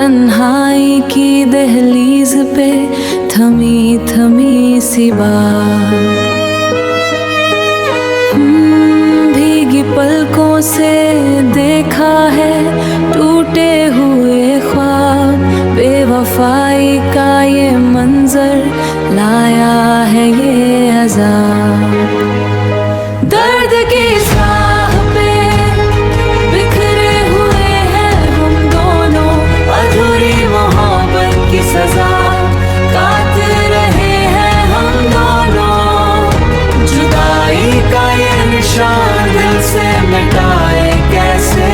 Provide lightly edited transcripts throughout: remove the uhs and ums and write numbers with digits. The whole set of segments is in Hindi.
तन्हाई की दहलीज पे थमी थमी सी बात, भीगी पलकों से देखा है टूटे हुए ख्वाब, बेवफाई का ये मंजर लाया है ये अज़ाब। दर्द की राह पे बिखरे हुए हैं हम दोनों, अधूरी मोहब्बत की सजा काट रहे हैं हम दोनों। जुदाई का ये निशान दिल से मिटाए कैसे,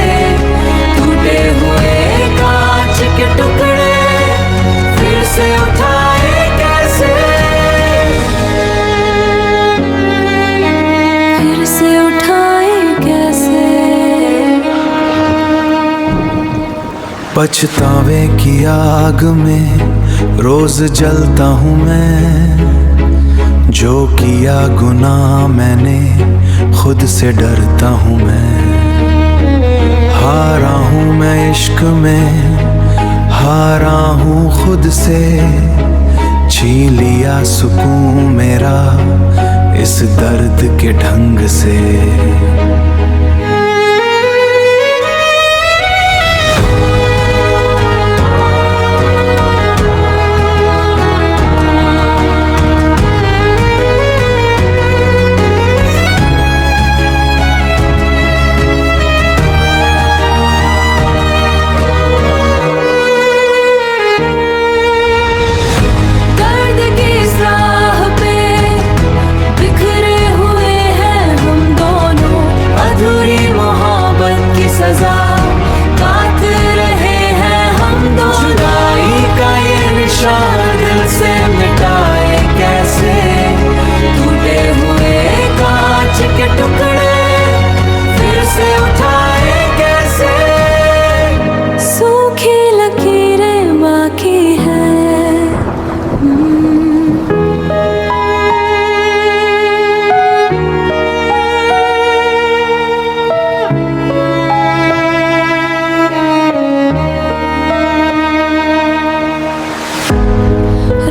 टूटे हुए कांच के टुकड़े फिर से उठाए कैसे, फिर से उठाए कैसे। पछतावे की आग में रोज जलता हूँ मैं, जो किया गुनाह मैंने खुद से डरता हूँ मैं। हारा हूँ मैं इश्क में, हारा हूँ खुद से, छीन लिया सुकून मेरा इस दर्द के ढंग से।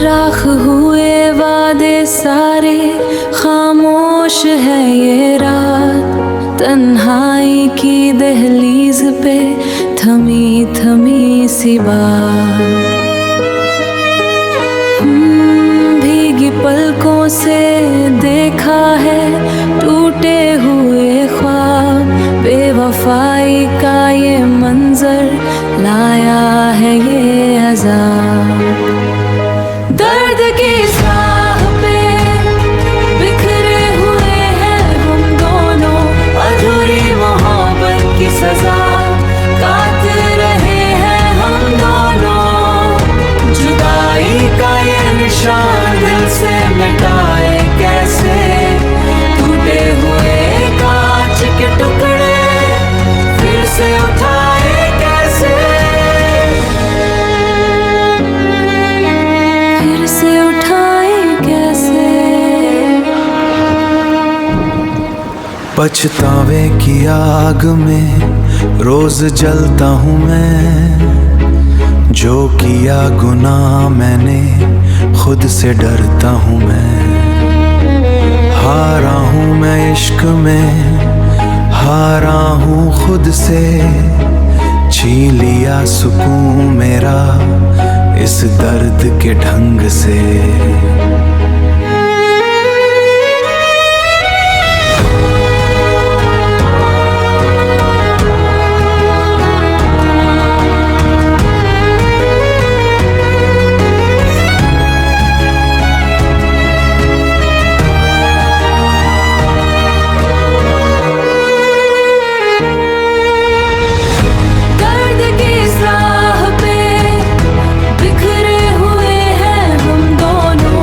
राख हुए वादे सारे, खामोश है ये रात, तन्हाई की दहलीज पे थमी थमी सी बात, भीगी पलकों से देखा है टूटे हुए ख्वाब, बेवफाई का ये मंजर लाया है ये अज़ाब। दर्द की राह पे बिखरे हुए हैं हम दोनों, अधूरी मोहब्बत की सजा काट रहे हैं हम दोनों। जुदाई का ये निशान दिल से मिटाए कैसे, टूटे हुए कांच के टुकड़े फिर से उठाए कैसे, फिर से उठाए कैसे। पछतावे की आग में रोज जलता हूँ मैं, जो किया गुनाह मैंने खुद से डरता हूँ मैं। हारा हूँ मैं इश्क में, हारा हूँ खुद से, छीन लिया सुकून मेरा इस दर्द के ढंग से। बिखरे हुए हैं हम दोनों,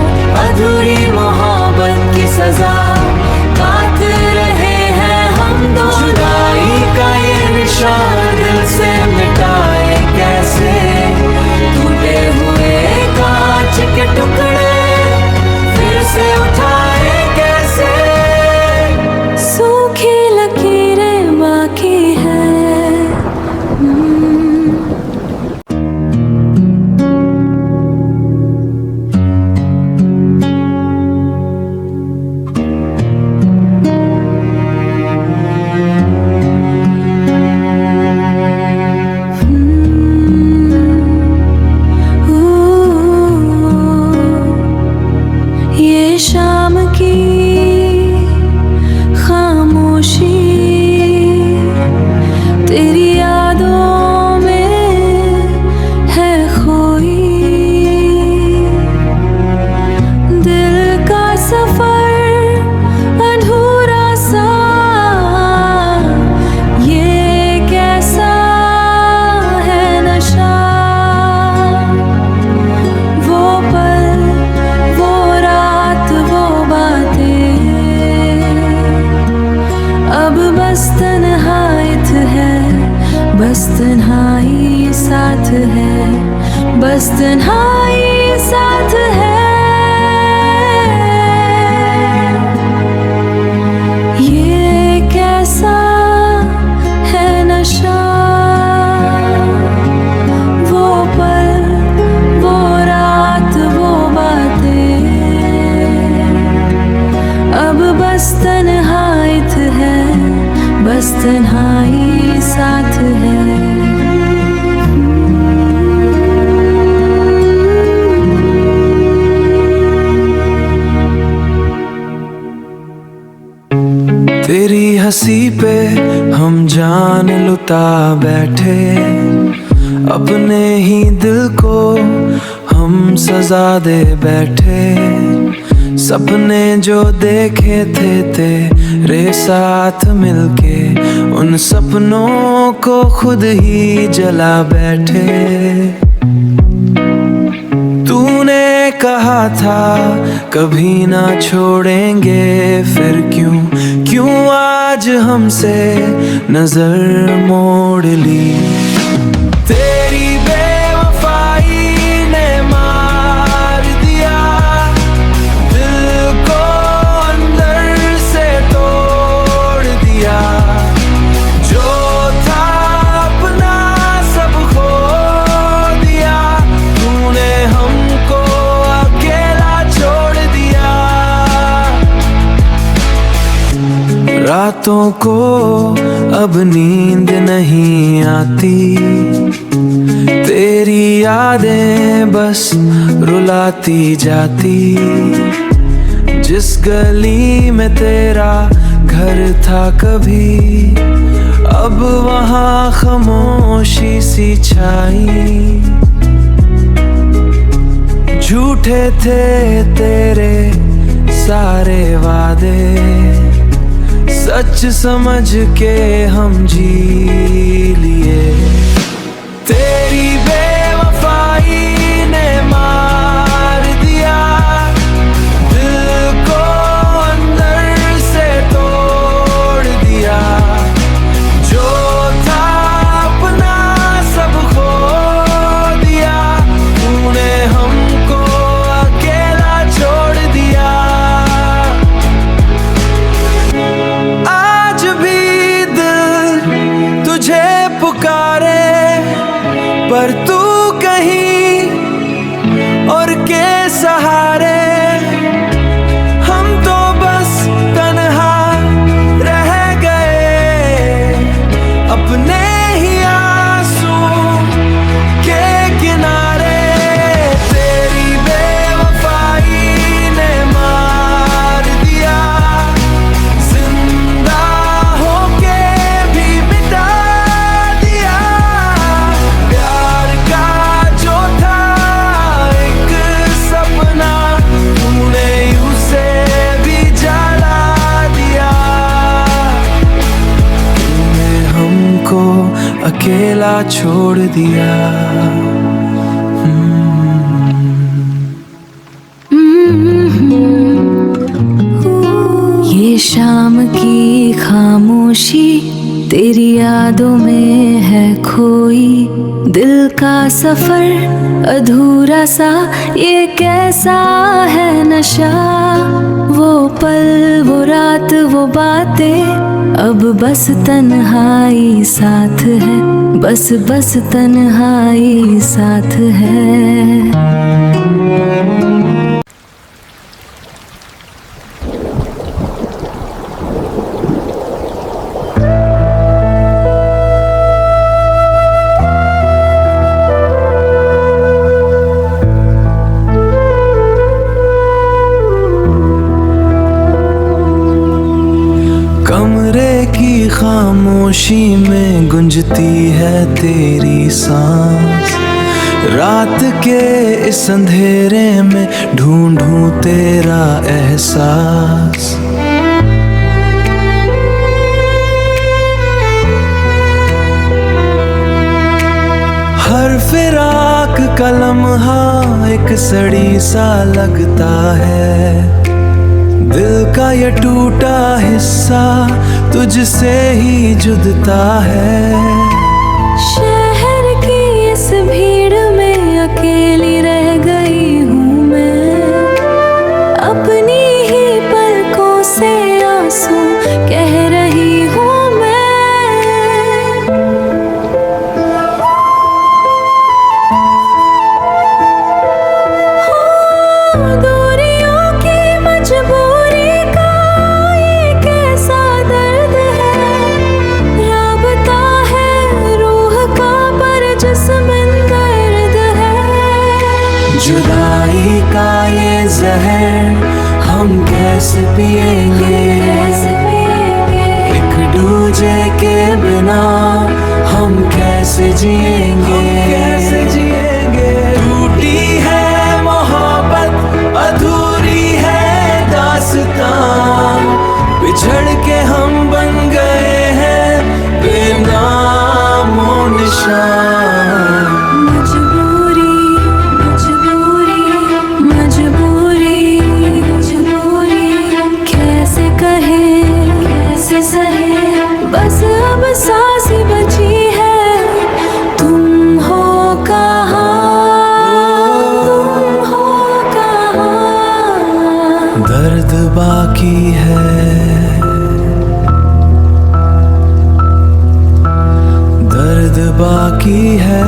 तन्हाई साथ है, बस तन्हाई साथ है। ये कैसा है नशा, वो पल, वो रात, वो बातें, अब बस तन्हाईत है, बस तन्हाई साथ है। तेरी हंसी पे हम जान लुटा बैठे, अपने ही दिल को हम सजा दे बैठे। सपने जो देखे थे तेरे साथ मिलके, उन सपनों को खुद ही जला बैठे। तूने कहा था कभी ना छोड़ेंगे, फिर क्यों आज हमसे नजर मोड़ ली। तेरी बेवफाई ने मार दिया, दिल को अंदर से तोड़ दिया। जो था अपना सब खो दिया, तूने हमको अकेला छोड़ दिया। रातों को अब नींद नहीं आती, तेरी यादें बस रुलाती जाती। जिस गली में तेरा घर था कभी, अब वहाँ खामोशी सी छाई। झूठे थे तेरे सारे वादे, सच समझ के हम जी लिए। तेरी बेवफाई ने मार दिया, दिल को अंदर से तोड़ दिया। जो था अपना सब खो दिया, तूने हमको अकेला छोड़ दिया। आज भी दिल तुझे पुकारे, पर तू कहीं और के सहारे। हम तो बस तन्हा रह गए, अपने ही आंसू के किनारे। तेरी बेवफाई ने मार दिया, जिंदा होके भी मिटा दिया। प्यार का जो था एक सपना, तूने उसे भी जला दिया। तूने हमको अकेला छोड़ दिया। ये शाम की खामोशी तेरी यादों में है खोई। दिल का सफर अधूरा सा, ये कैसा है नशा। वो पल, वो रात, वो बातें, अब बस तन्हाई साथ है, बस बस तन्हाई साथ है। कमरे की खामोशी में गुंजती है तेरी सांस। रात के इस अंधेरे में ढूंढूं तेरा एहसास। हर फिराक का लम्हा एक सड़ी सा लगता है। दिल का ये टूटा हिस्सा तुझसे ही जुदता है। शहर की इस भीड़ में अकेली रह गई हूँ मैं, अपनी ही पलकों से आंसू कह रही हूँ मैं। दूरियों की मजबूरी का ये कैसा दर्द है, राबता है रूह का पर जिस्म दर्द है। जुदाई का ये जहर हम कैसे पिएंगे, एक दूजे के बिना हम कैसे जिएंगे, टूटी है मोहब्बत, अधूरी है दास्तां, बिछड़ के हम बन गए हैं बेनामो निशान। मजबूरी कैसे कहे कैसे सहे, बस अब सांस ही बची है। तुम हो कहाँ, दर्द बाकी है, दर्द बाकी है,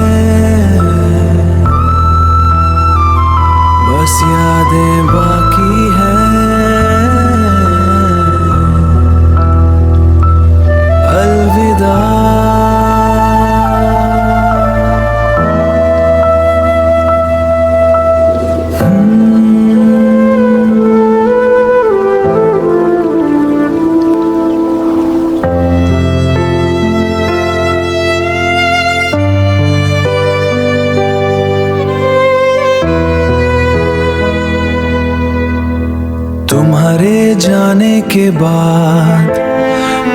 बस यादें बाकी है। अलविदा। तुम्हारे जाने के बाद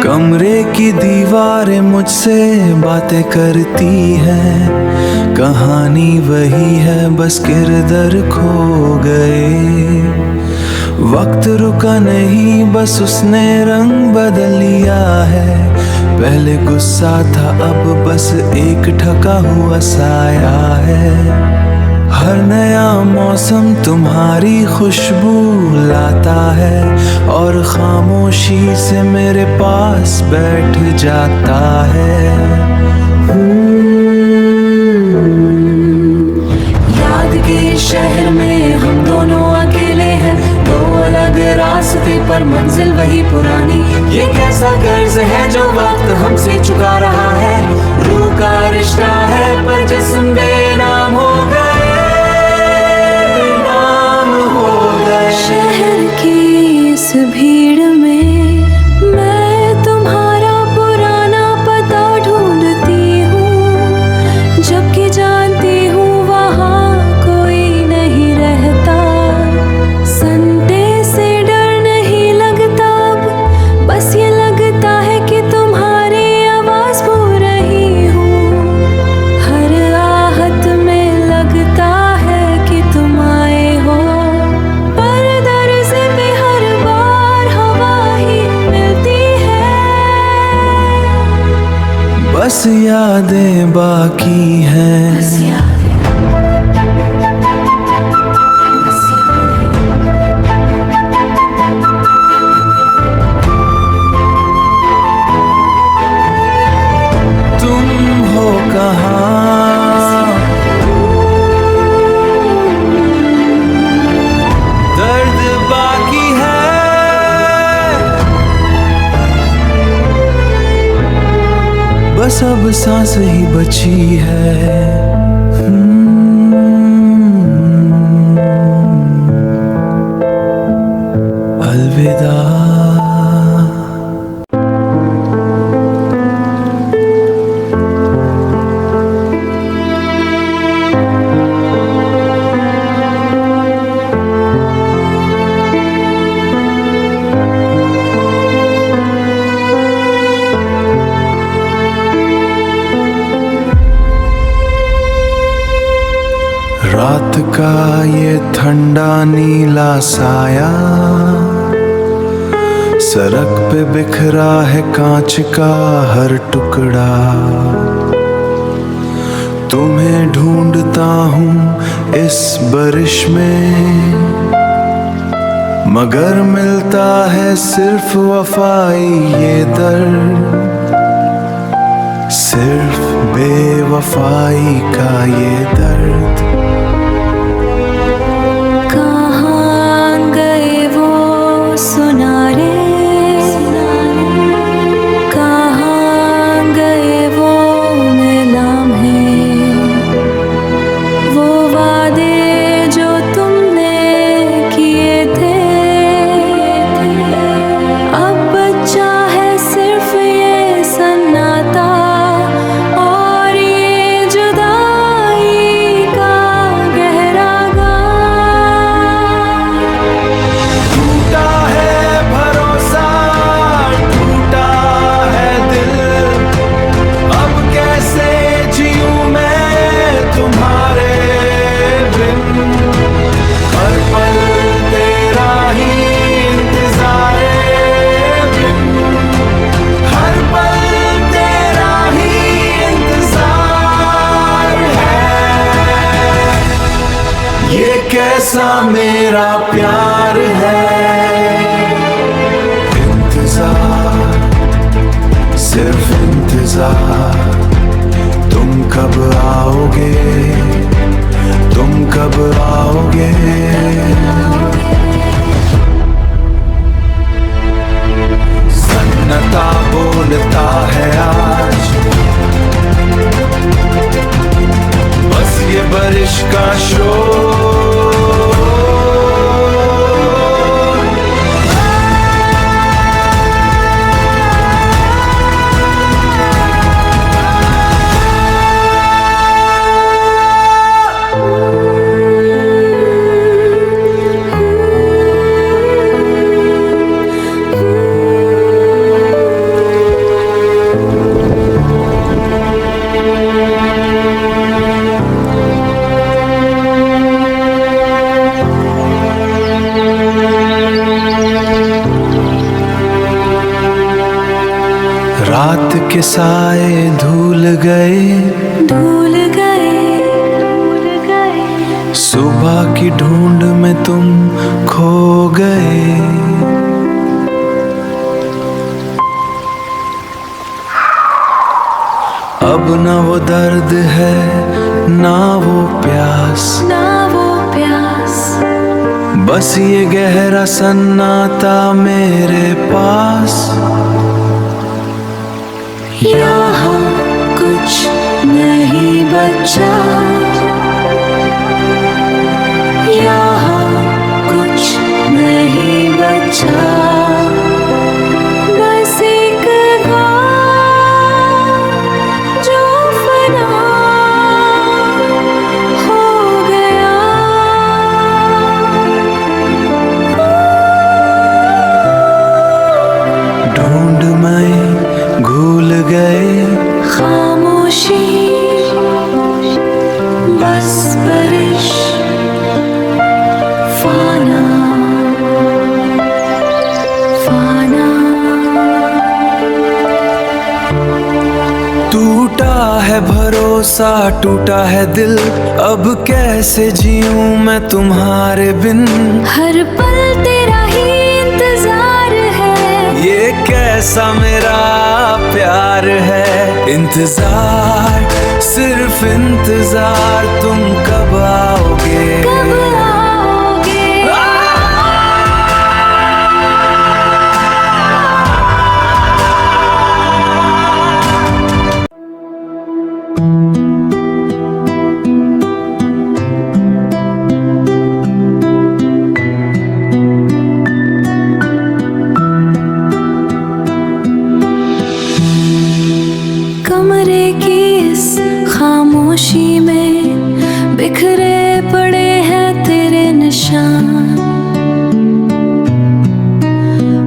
कमरे की दीवारें मुझसे बातें करती हैं, कहानी वही है बस किरदार खो गए। वक्त रुका नहीं बस उसने रंग बदल लिया है, पहले गुस्सा था अब बस एक ढका हुआ साया है। हर नया मौसम तुम्हारी खुशबू लाता है और खामोशी से मेरे पास बैठ जाता है। याद के शहर में हम दोनों अकेले हैं, दो अलग रास्ते पर मंजिल वही पुरानी। ये कैसा कर्ज है जो वक्त हमसे चुका रहा है, रूह का रिश्ता है पर जिस्म बेनाम हो गए। शहर की इस भीड़ में मैं तुम्हारा पुराना पता ढूंढती हूँ, जबकि जानती हूँ वहाँ कोई नहीं रहता। संडे से डर नहीं लगता अब, बस ये लगता है कि तुम्हारी आवाज भूल रही हूँ। हर आहट में लगता है कि तुम आए हो, बस यादें बाकी हैं। तुम हो कहाँ, दर्द बाकी है, बस अब सांस ही बची है। अलविदा। रात का ये ठंडा नीला साया, सड़क पे बिखरा है कांच का हर टुकड़ा। तुम्हें ढूंढता हूँ इस बारिश में, मगर मिलता है सिर्फ वफाई ये दर्द, सिर्फ बेवफाई का ये दर्द। कहाँ गए वो सुनारे, कहाँ गए वो लम्हे, वो वादे जो तुमने किए थे। अब बचा है सिर्फ ये सन्नाटा और ये जुदाई का गहरा गान। टूटा है भरोसा, टूटा है दिल, अब कैसे जीऊं मैं तुम्हारे बिन। हर पल तेरा ही इंतजार बिन, हर पल तेरा ही इंतजार है। ये कैसा मेरा प्यार है, इंतजार, सिर्फ इंतजार। तुम कब आओगे, तुम कब आओगे। सन्नाटा बोलता है आज, बस ये बारिश का शोर। रात के साए धूल गए, धूल गए, सुबह की ढूंढ में तुम खो गए। अब न वो दर्द है ना वो प्यास, ना वो प्यास, बस ये गहरा सन्नाटा मेरे पास। यहाँ कुछ नहीं बचा, यहाँ कुछ नहीं बचा, बस एक घाव जो फना हो गया। ढूंढ में भूल गए, खामोशी बस बारिश, फाना फाना। टूटा है भरोसा, टूटा है दिल, अब कैसे जीऊं मैं तुम्हारे बिन। हर पल तेरा ही इंतजार है, ये कैसा मेरा प्यार है। इंतजार, सिर्फ इंतजार, तुम कब आओगे, कब आओगे। कमरे की इस खामोशी में बिखरे पड़े हैं तेरे निशान।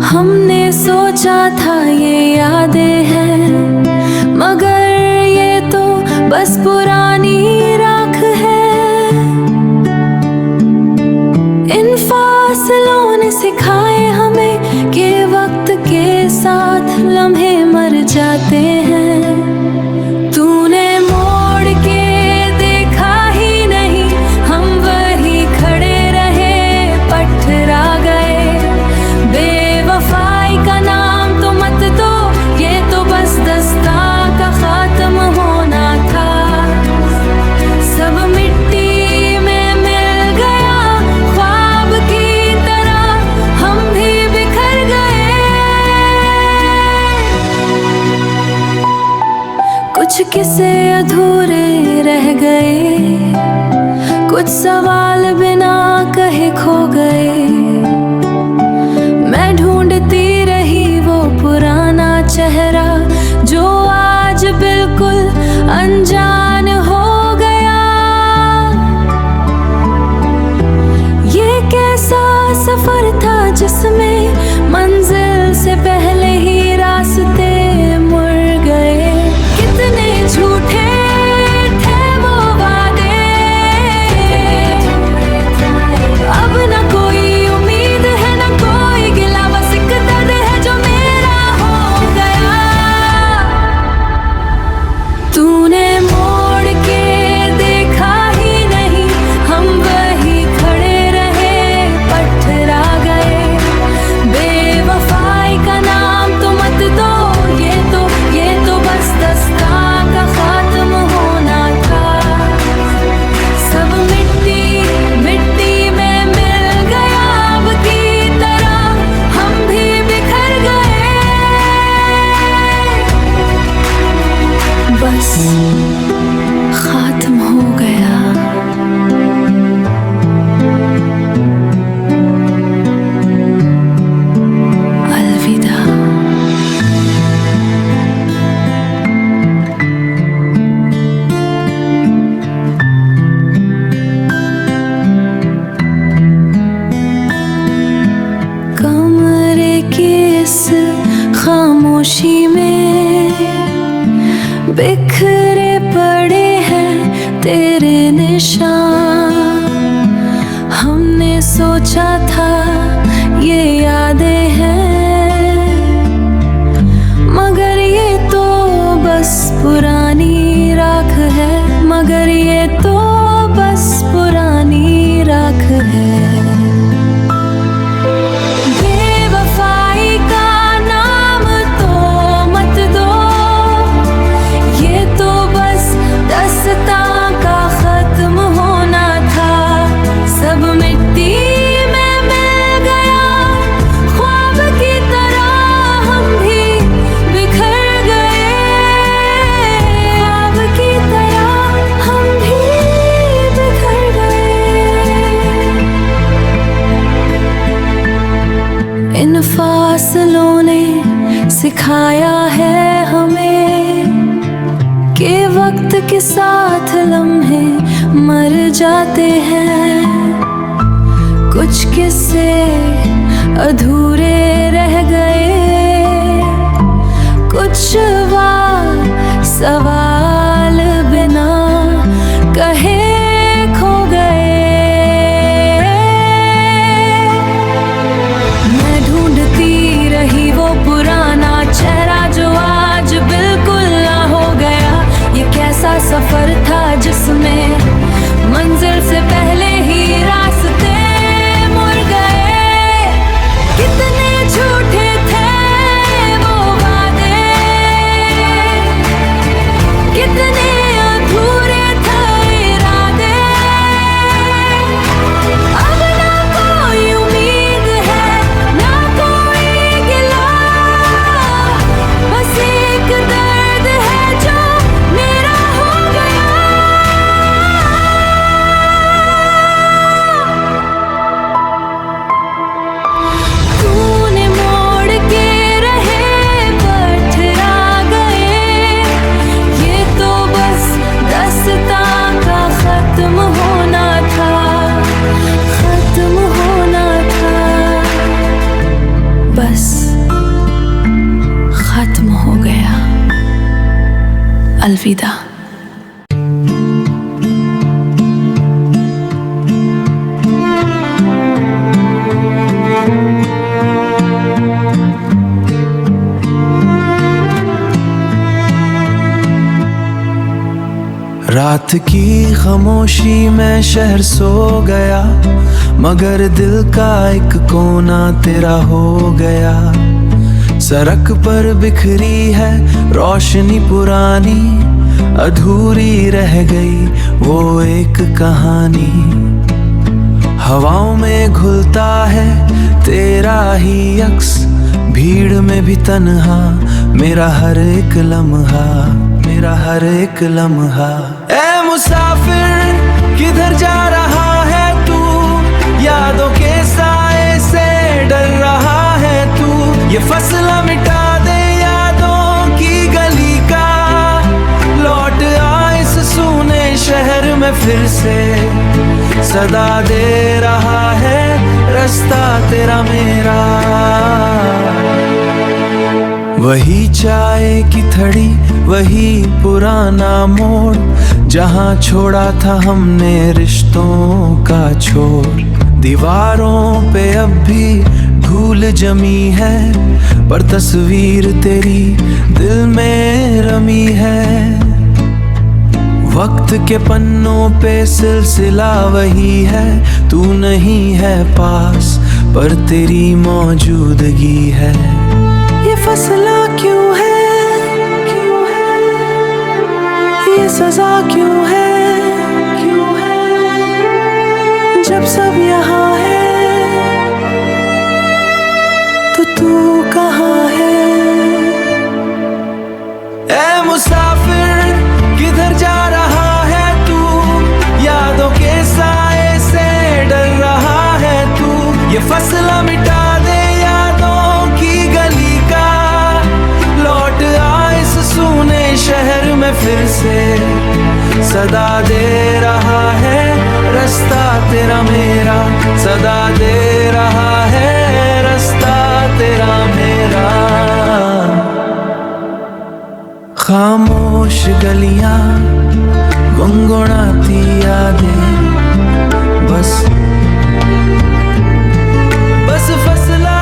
हमने सोचा था ये यादें हैं, मगर ये तो बस पुरानी राख है। इन फासलों ने सिखाए हमें कि वक्त के साथ लम्हे मर जाते हैं। तूने मोड़ के किस्से अधूरे रह गए, कुछ सवाल बिना कहे खो गए। मैं ढूंढती रही वो पुराना चेहरा जो आज बिल्कुल अनजान हो गया। ये कैसा सफर था जिसमें मंजिल से पहले ही रास्ते मुड़ गए। कितने झूठे थे वो वादे, अब न कोई उम्मीद है न कोई गिला, बस एक दर्द है जो मेरा हो गया। तूने मोड़ के देखा ही नहीं, हम वही खड़े रहे पटरा गए। बेवफाई का नाम तो मत दो, ये तो बस दस्ता का खात्म होना था। सब मिट्टी मिट्टी में मिल गया, अब की तरह हम भी बिखर गए। बस खात्म हो गया। अलविदा। कमरे की इस खामोशी में बिखरे पड़े हैं तेरे निशान। हमने सोचा था ये यादें हैं, मगर ये तो बस पुरानी राख है, मगर ये तो बस पुरानी राख है। बेवफाई का नाम तो मत दो, ये तो बस दस्ता का खत्म होना था। सब मिट्टी में मिल गया, ख्वाब की तरह हम भी बिखर गए। ख्वाब की तरह हम भी बिखर गए। इन फासलों ने सिखाया है हमें कि वक्त के साथ लम्हे मर जाते हैं। कुछ किस्से अधूरे रह गए, कुछ सवाल बिना कहे खो गए। मैं ढूंढती रही वो पुराना चेहरा जो आज बिल्कुल ना हो गया। ये कैसा सफर था जिसमें मंजिल से पहले ही रास्ते मुड़ गए। कितने झूठे थे वो वादे, कितने अधूरे थे इरादे। अब ना कोई उम्मीद है ना कोई गिला, बस एक दर्द है जो मेरा हो गया। तूने मोड़ के रहे पटरा गए, ये तो बस दस्ता का खत्म होना था, खत्म होना था। बस खत्म हो गया। अलविदा। रात की खामोशी में शहर सो गया, मगर दिल का एक कोना तेरा हो गया। सड़क पर बिखरी है रोशनी पुरानी, अधूरी रह गई वो एक कहानी। हवाओं में घुलता है तेरा ही अक्स, भीड़ में भी तन्हा मेरा हर एक लम्हा। मेरा हर एक लम्हा। ऐ मुसाफिर किधर जा रहा है तू, यादों के साए से डर रहा है तू। ये फसला मिटा दे यादों की गली का, लौट आ इस सूने शहर में फिर से। सदा दे रहा है रास्ता तेरा मेरा। वही चाय की थड़ी, वही पुराना मोड़, जहाँ छोड़ा था हमने रिश्तों का छोर। दीवारों पे अब भी धूल जमी है, पर तस्वीर तेरी दिल में रमी है। वक्त के पन्नों पे सिलसिला वही है, तू नहीं है पास पर तेरी मौजूदगी है। ये फसला क्यों है, क्यों है, ये सजा क्यों है, क्यों है, जब सब यहाँ है तो तू कहाँ है। ऐ मुसाफिर किधर जा रहा है तू, यादों के साए से डर रहा है तू। ये फसला मिटा दे यादों की गली का, लौट आ इस सूने शहर में फिर से। सदा दे रहा है रास्ता तेरा मेरा, सदा दे रहा है रास्ता तेरा मेरा। खामोश गलियां गुनगुनाती यादें, बस बस फसला।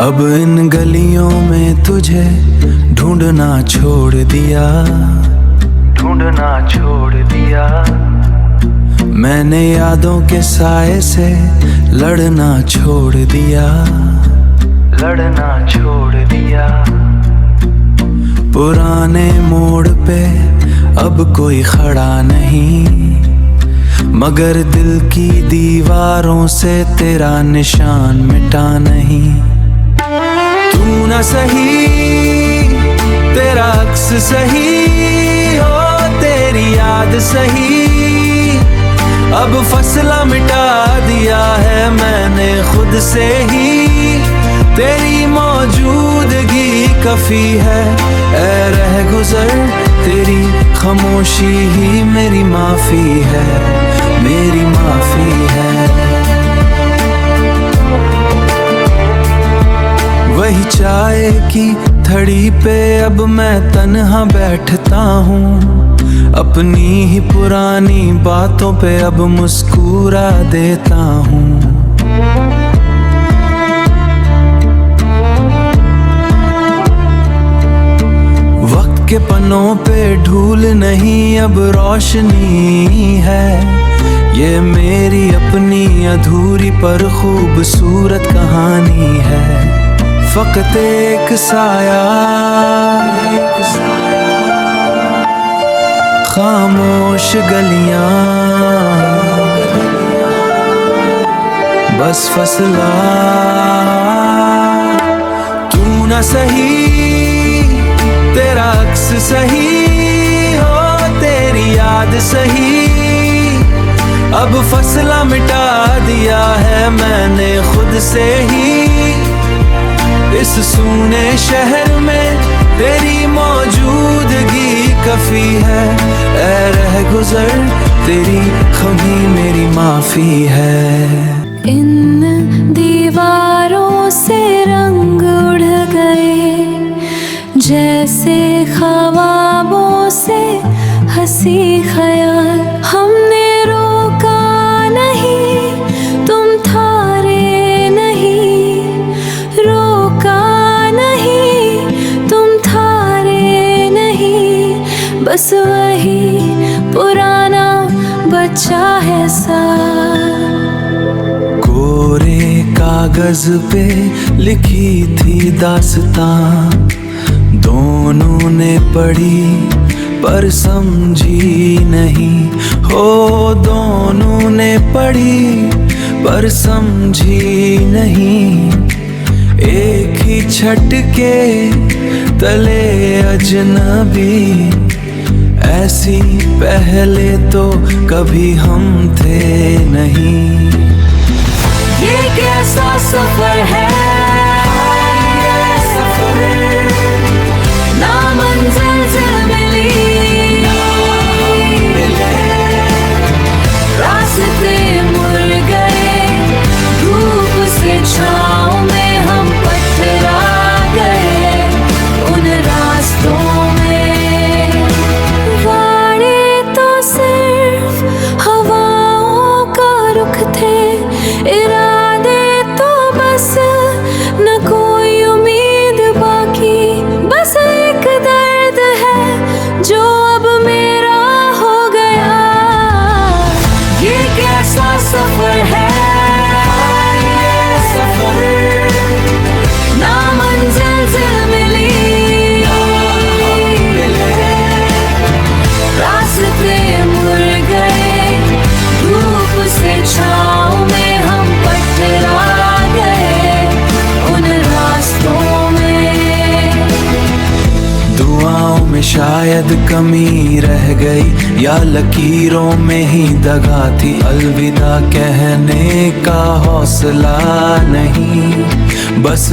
अब इन गलियों में तुझे ढूंढना छोड़ दिया, ढूंढना छोड़ दिया। मैंने यादों के साए से लड़ना छोड़ दिया, लड़ना छोड़ दिया। पुराने मोड़ पे अब कोई खड़ा नहीं, मगर दिल की दीवारों से तेरा निशान मिटा नहीं। तू ना सही तेरा अक्स सही हो, तेरी याद सही। अब फसला मिटा दिया है मैंने खुद से ही, तेरी मौजूदगी कफी है। ऐ रह गुजर तेरी खामोशी ही मेरी माफी है, मेरी माफी है। वही चाय की थड़ी पे अब मैं तन्हा बैठता हूँ, अपनी ही पुरानी बातों पे अब मुस्कुरा देता हूँ। वक्त के पन्नों पे धूल नहीं अब रोशनी है, ये मेरी अपनी अधूरी पर खूबसूरत कहानी है। फकत एक साया, खामोश गलियां, बस फसला। तू ना सही तेरा अक्स सही हो, तेरी याद सही। अब फसला मिटा दिया है मैंने खुद से ही, इस सूने शहर में तेरी मौजूदगी कफी है। ऐ रह गुजर तेरी कमी मेरी माफी है। इन दीवारों से रंग उड़ गए, जैसे ख्वाबों से हंसी ख्याल। हमने रोका नहीं, तुम थारे नहीं, रोका नहीं, तुम थारे नहीं। बस वही पुराना बच्चा है सा। कोरे कागज पे लिखी थी दास्तां, दोनों ने पढ़ी पर समझी नहीं। हो दोनों ने पढ़ी पर समझी नहीं। एक ही छत के तले अजनबी, ऐसी पहले तो कभी हम थे नहीं। ये कैसा सफर है, ये सफर ना मंजिल से मिली, रास्ते मुड़ गए, धूप से छाँव में हम पथरा गए उन रास्तों में। वाड़े तो सिर्फ हवाओं का रुख थे, इरादे तो बस न कोई उम्मीद बाकी। बस एक दर्द है जो अब मेरा हो गया। ये कैसा सफर है, ये सफर ना मंजिल से मिली, रास्ते मुड़ गए, धूप से छाँव में हम पथरा गए उन रास्तों में। दुआओं में शायद कमी रह गई या लकीरों में ही दगा थी। अलविदा कहने का हौसला नहीं, बस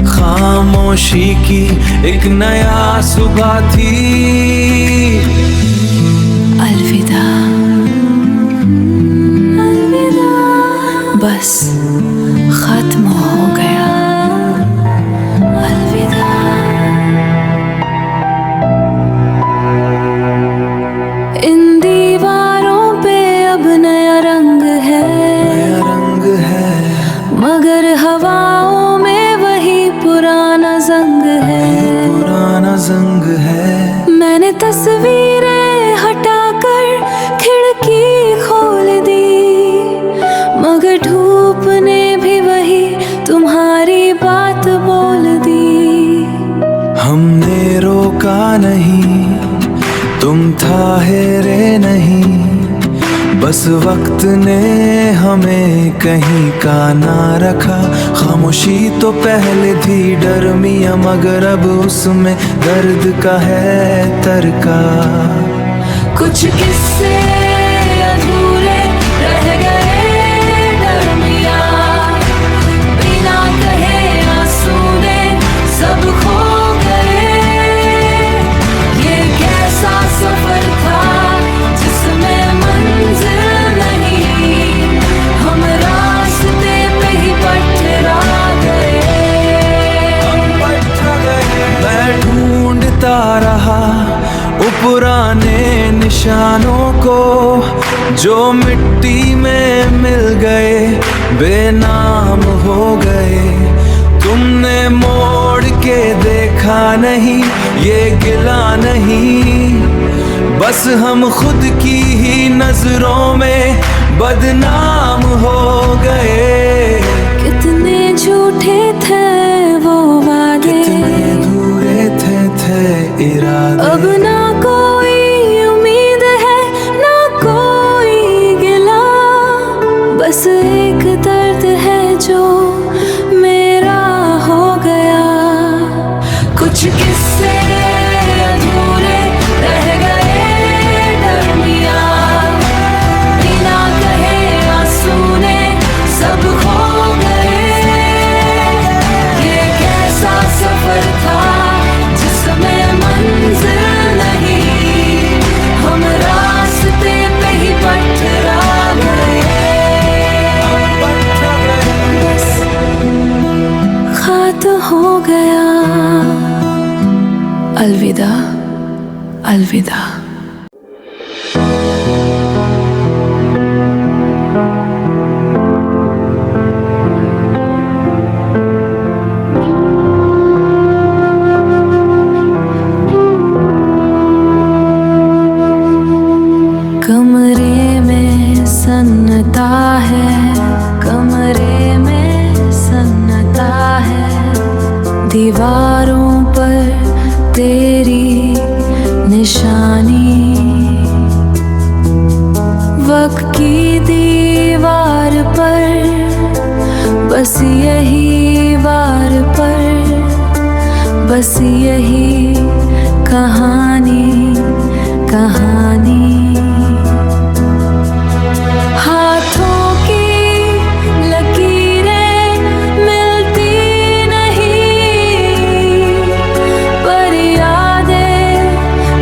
खामोशी की एक नया सुबह थी। अलविदा, अलविदा, बस खत्म हो गया। अलविदा। इन दीवारों पे अब नया रंग है, नया रंग है, मगर हवाओं में वही पुराना जंग है। पुराना जंग है। मैंने तस्वीरें हटाकर खिड़की खोल दी, मगर धूप ने भी वही तुम्हारी बात बोल दी। हमने रोका नहीं, तुम ठहरे नहीं, बस वक्त ने हमें कहीं का ना रखा। खामोशी तो पहले थी डरमिया, मगर अब उसमें दर्द का है तरका। कुछ किस्से अधूरे रह गए डरमिया, बिना कहे आंसू ने सब खो गए। ये कैसा सफर था जिसमें मंजिल नहीं, हम रास्ते पे ही पथरा गए। मैं ढूंढता रहा वो पुराने निशानों को, जो मिट्टी में मिल गए, बेनाम हो गए। तुमने मोड़ के देखा नहीं, ये गिला नहीं, बस हम खुद की ही नजरों में बदनाम हो गए। कितने झूठे थे वो वादे, कितने अधूरे थे इरादे। अब ना कोई उम्मीद है ना कोई गिला, बस एक दर्द है जो मेरा हो गया। कुछ किस्से अधूरे रह गए डरमिया, बिना कहे आंसू ने सब खो गए। ये कैसा सफर था जिसमें मंजिल नहीं, हम रास्ते पे ही पथरा गए। बस खात हो गया। अलविदा, अलविदा। कमरे में सन्नता है, कमरे निशानी। वक्त की दीवार पर बस यही वार पर बस यही कहानी कहानी। हाथों की लकीरें मिलती नहीं, पर यादें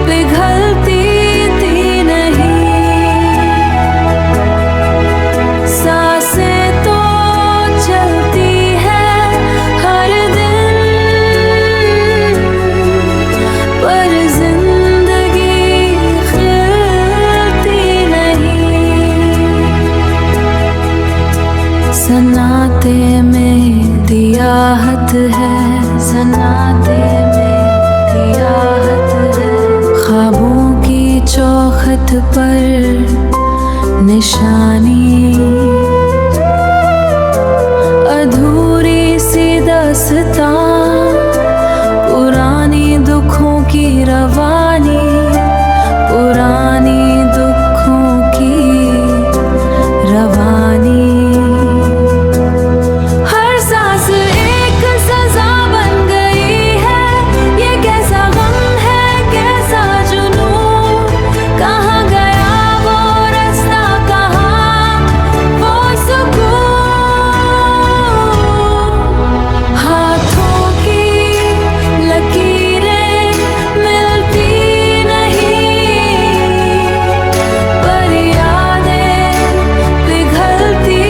पिघलती थी नहीं। सांसें तो चलती है हर दिन, पर जिंदगी खिलती नहीं। सन्नाटे में दियाहत है, सन्नाटे में दियाहत है। ख्वाबों की चौखट पर निशानी। अधूरी सी दास्तां, पुरानी दुखों की रवानी, पुरानी दुखों की रवानी। हर सांस एक सजा बन गई है, ये कैसा गम है कैसा जुनून। कहाँ गया वो रास्ता, कहाँ वो सुकून। हाथों की लकीरें मिलती नहीं, पर यादें पिघलती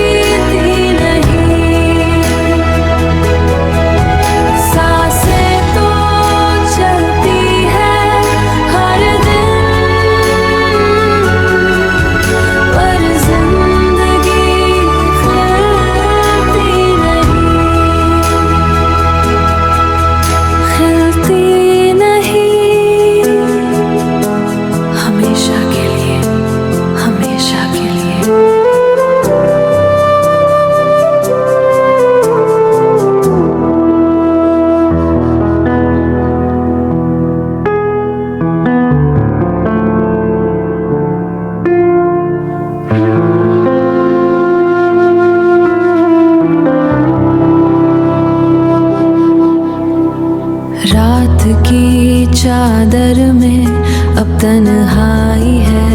थी नहीं। सांसें तो चलती है हर दिन, पर जिंदगी खिलती नहीं, हमेशा के लिए, हमेशा के लिए। रात की चादर में अब तन्हाई है,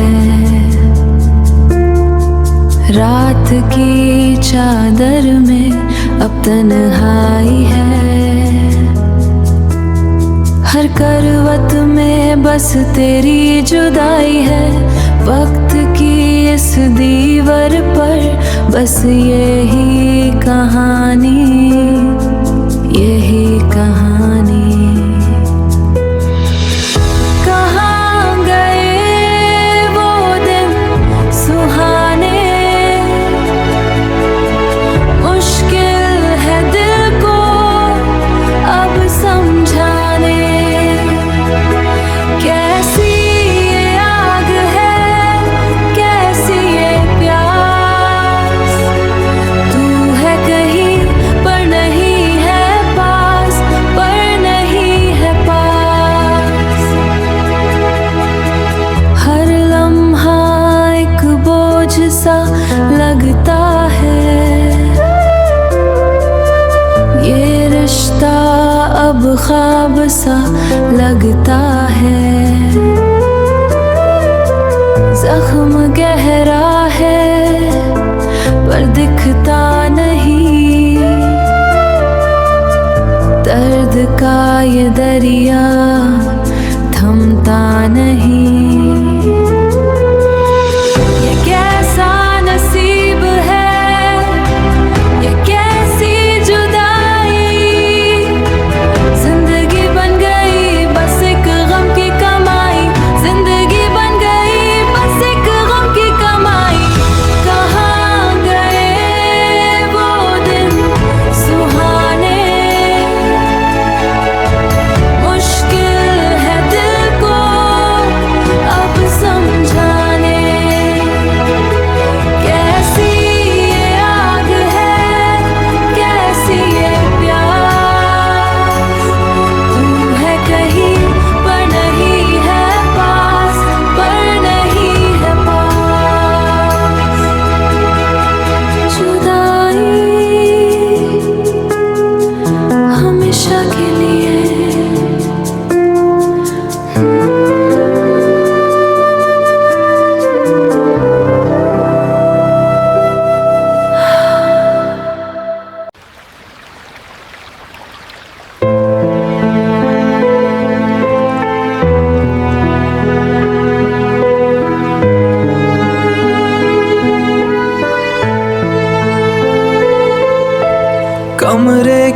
रात की चादर में अब तन्हाई है। हर करवट में बस तेरी जुदाई है। वक्त की इस दीवार पर बस यही कहानी, यही कहानी। कहाँ गए वो दिन सुहाने, मुश्किल है दिल को अब समझाने। कैसी ये आग है, कैसी ये प्यास। तू है कहीं पर नहीं है पास, पर नहीं है पास। हर लम्हा एक बोझ सा लगता है, ये रिश्ता अब ख्वाब सा लगता है। जख्म गहरा है पर दिखता नहीं, दर्द का ये दरिया थमता नहीं। ये कैसा नसीब है, ये कैसी जुदाई। जिंदगी बन गई बस एक गम की कमाई, जिंदगी बन गई बस एक गम की कमाई। कहाँ गए वो दिन सुहाने, मुश्किल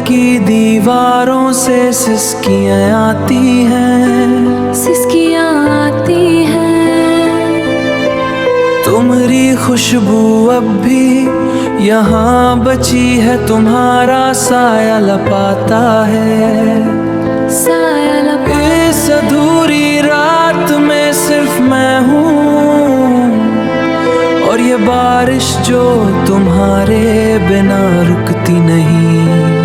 की दीवारों से सिसकियाँ आती हैं, सिसकियाँ आती हैं। तुम्हारी खुशबू अब भी यहाँ बची है, तुम्हारा साया लपाता है, साया लपाता। इस अधूरी रात में सिर्फ मैं हूँ, और ये बारिश जो तुम्हारे बिना रुकती नहीं।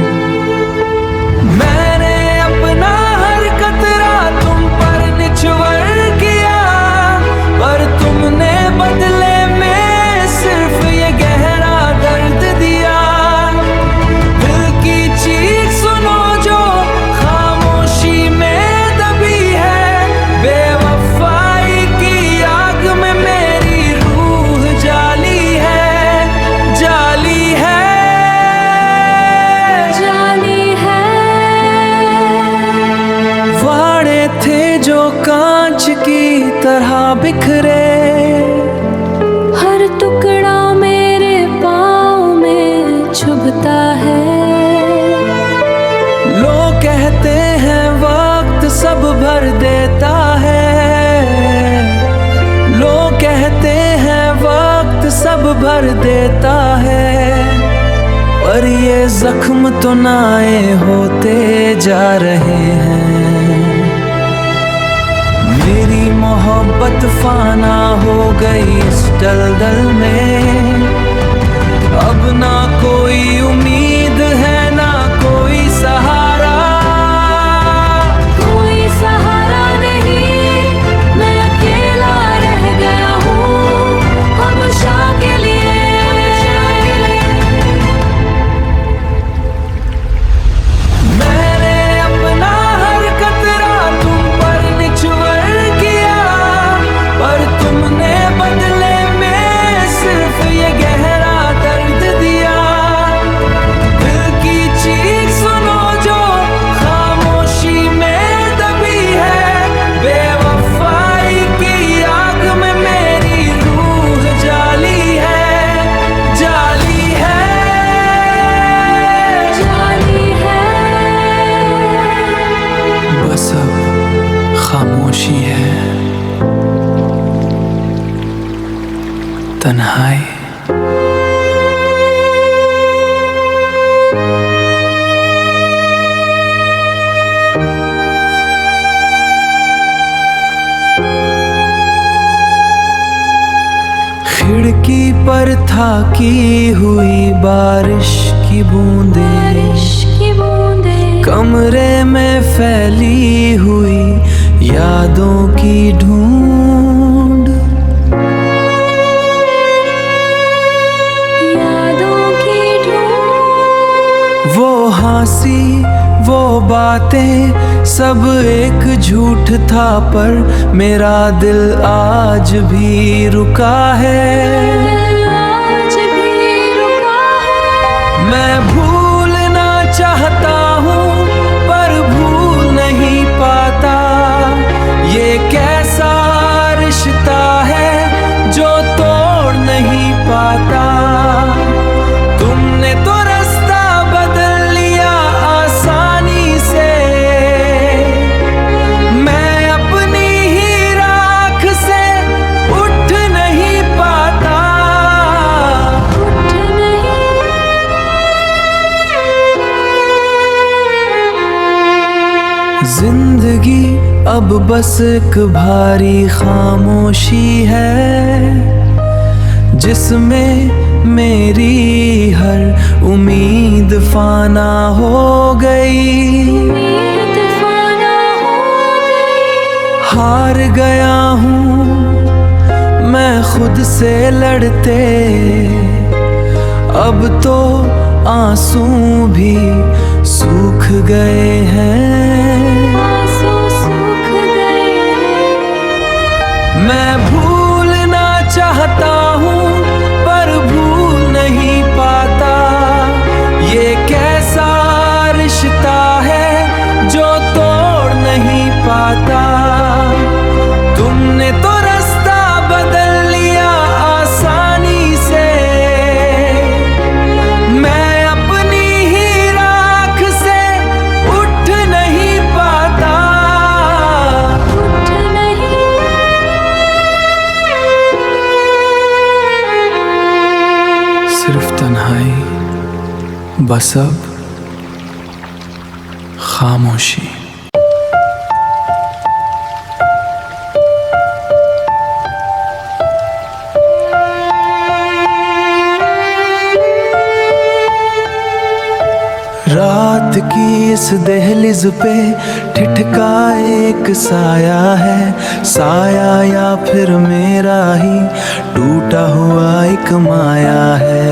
मैंने अपना हर कतरा तुम पर निछवर किया, पर तुमने बदले में सिर्फ ये गहरा दर्द दिया। दिल की चीख सुनो जो खामोशी में दबी है, बेवफाई की आग में मेरी रूह जाली है, जाली है, जाली है। वाड़े थे जो कांच की तरह बिखरे, हर टुकड़ा मेरे पाँव में चुभता है। लोग कहते हैं वक्त सब भर देता है, लोग कहते हैं वक्त सब भर देता है, पर ये जख्म तो नाए होते जा रहे हैं। मेरी मोहब्बत फाना हो गई इस दलदल में, अब ना कोई उम्मीद है ना कोई सहारा। कोई सहारा नहीं, मैं अकेला रह गया हूँ हमेशा के लिए। मैंने अपना हर कतरा तुम पर निछवर किया, पर तुमने बदले में सिर्फ ये गहरा दर्द दिया। दिल की चीख सुनो जो खामोशी में दबी है, बेवफाई की आग में मेरी रूह जाली है, जाली है, जाली है। बस अब खामोशी है, तन्हाई। खिड़की पर था की हुई बारिश की बूंदें, बारिश की बूंदें, कमरे में फैली हुई यादों की ढूंढ। यादों की ढूंढ। वो हंसी वो बातें सब एक झूठ था, पर मेरा दिल आज भी रुका है, आज भी रुका है। मैं भूलना चाहता हूँ पर भूल नहीं पाता। ये कैसा रिश्ता है जो तोड़ नहीं पाता। तुमने तो रास्ता बदल लिया आसानी से, मैं अपनी ही राख से उठ नहीं पाता। उठ नहीं। जिंदगी अब बस एक भारी खामोशी है, जिसमें मेरी हर उम्मीद फाना हो गई। उम्मीद फाना हो गई। हार गया हूँ मैं खुद से लड़ते, अब तो आंसू भी सूख गए हैं। आंसू सूख गए हैं। मैं भूलना चाहता हूँ पर भूल नहीं पाता। ये कैसा रिश्ता है जो तोड़ नहीं पाता। तुमने तो रास्ता बदल लिया आसानी से, मैं अपनी ही राख तन्हाई, बस अब खामोशी। रात की इस दहलीज पे ठिठका एक साया है, साया या फिर मेरा ही टूटा हुआ एक माया है।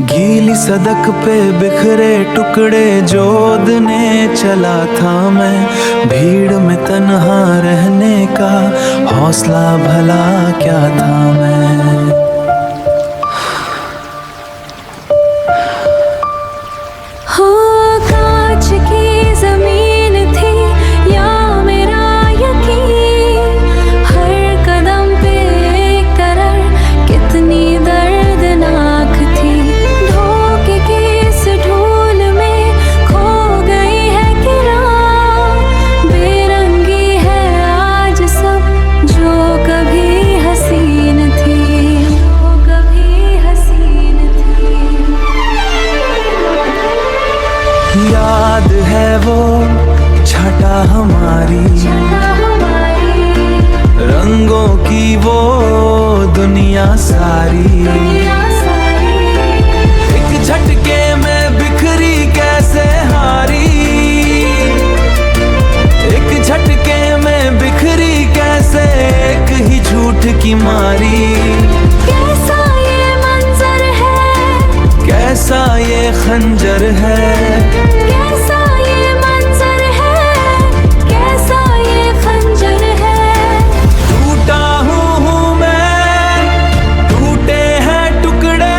गीली सड़क पे बिखरे टुकड़े जोड़ने चला था मैं, भीड़ में तन्हा रहने का हौसला भला क्या था मैं। हो कांच की जमीन थी या मेरा यकीन, हर कदम पे एक तरह कितनी दर्दनाक थी। धोखे की इस ढूल में खो गई है किरण, बेरंगी है आज सब जो कभी हसीन थी, जो कभी हसीन थी। याद है वो छटा हमारी, रंगों की वो दुनिया सारी, एक झटके में बिखरी कैसे हारी, एक झटके में बिखरी कैसे एक ही झूठ की मारी। कैसा ये मंजर है, कैसा ये खंजर है, कैसा ये मंजर है, कैसा ये खंजर है। टूटा हूँ मैं, टूटे हैं टुकड़े,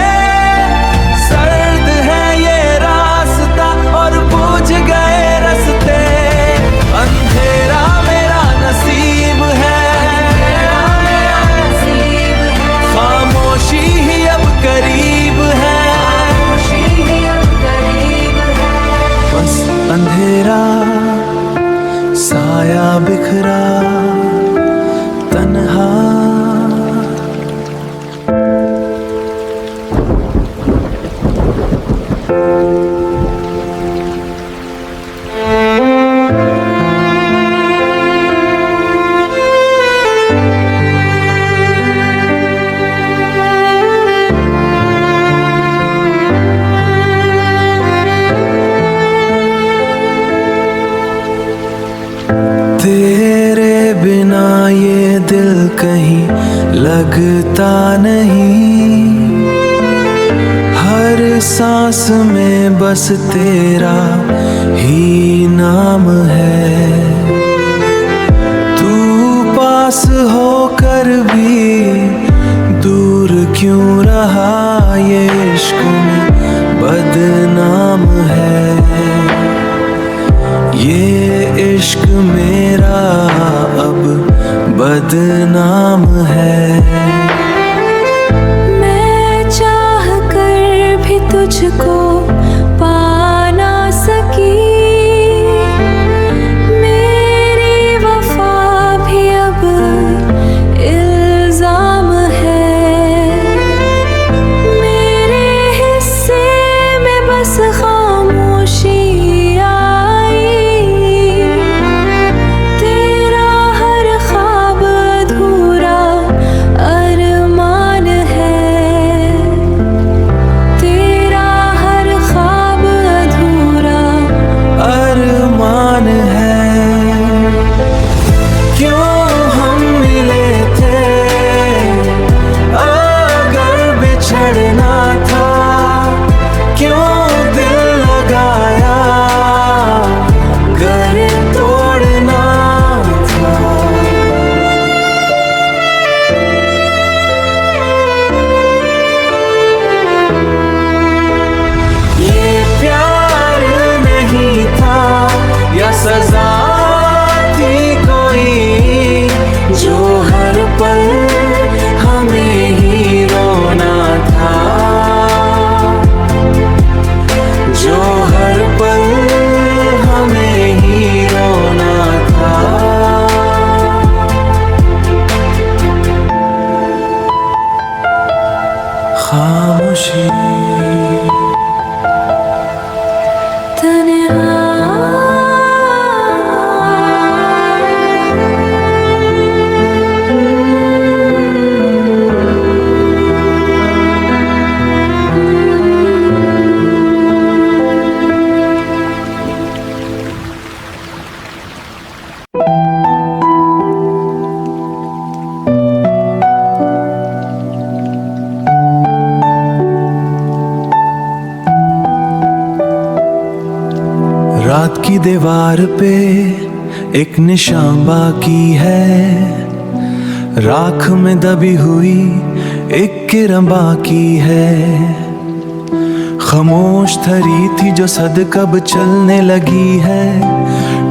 सर्द है ये रास्ता और बुझ गए रास्ते। अंधेरा मेरा नसीब है, खामोशी ही अब करीब है, बस अंधेरा साया बिखरा तन्हा। तेरे बिना ये दिल कहीं लगता नहीं, हर सांस में बस तेरा ही नाम है। तू पास होकर भी दूर क्यों रहा, ये इश्क में बदनाम है। ये इश्क मेरा अब बदनाम है। मैं चाह कर भी तुझको पा ना सकी, मेरी वफा भी अब इल्जाम है। मेरे हिस्से में बस खामोशी आई, तेरा हर ख्वाब अधूरा अरमान रात की दीवार पे एक निशान बाकी है, राख में दबी हुई एक किरण बाकी है। खामोश थरी थी जो सद कब चलने लगी है,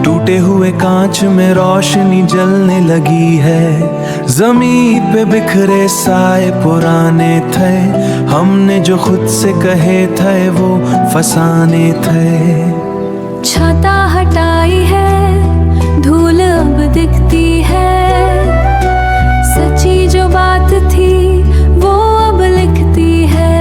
टूटे हुए कांच में रोशनी जलने लगी है। जमीन पे बिखरे साए पुराने थे, हमने जो खुद से कहे थे वो फसाने थे। छाता हटाई है, धूल अब दिखती है, सच्ची जो बात थी वो अब लिखती है।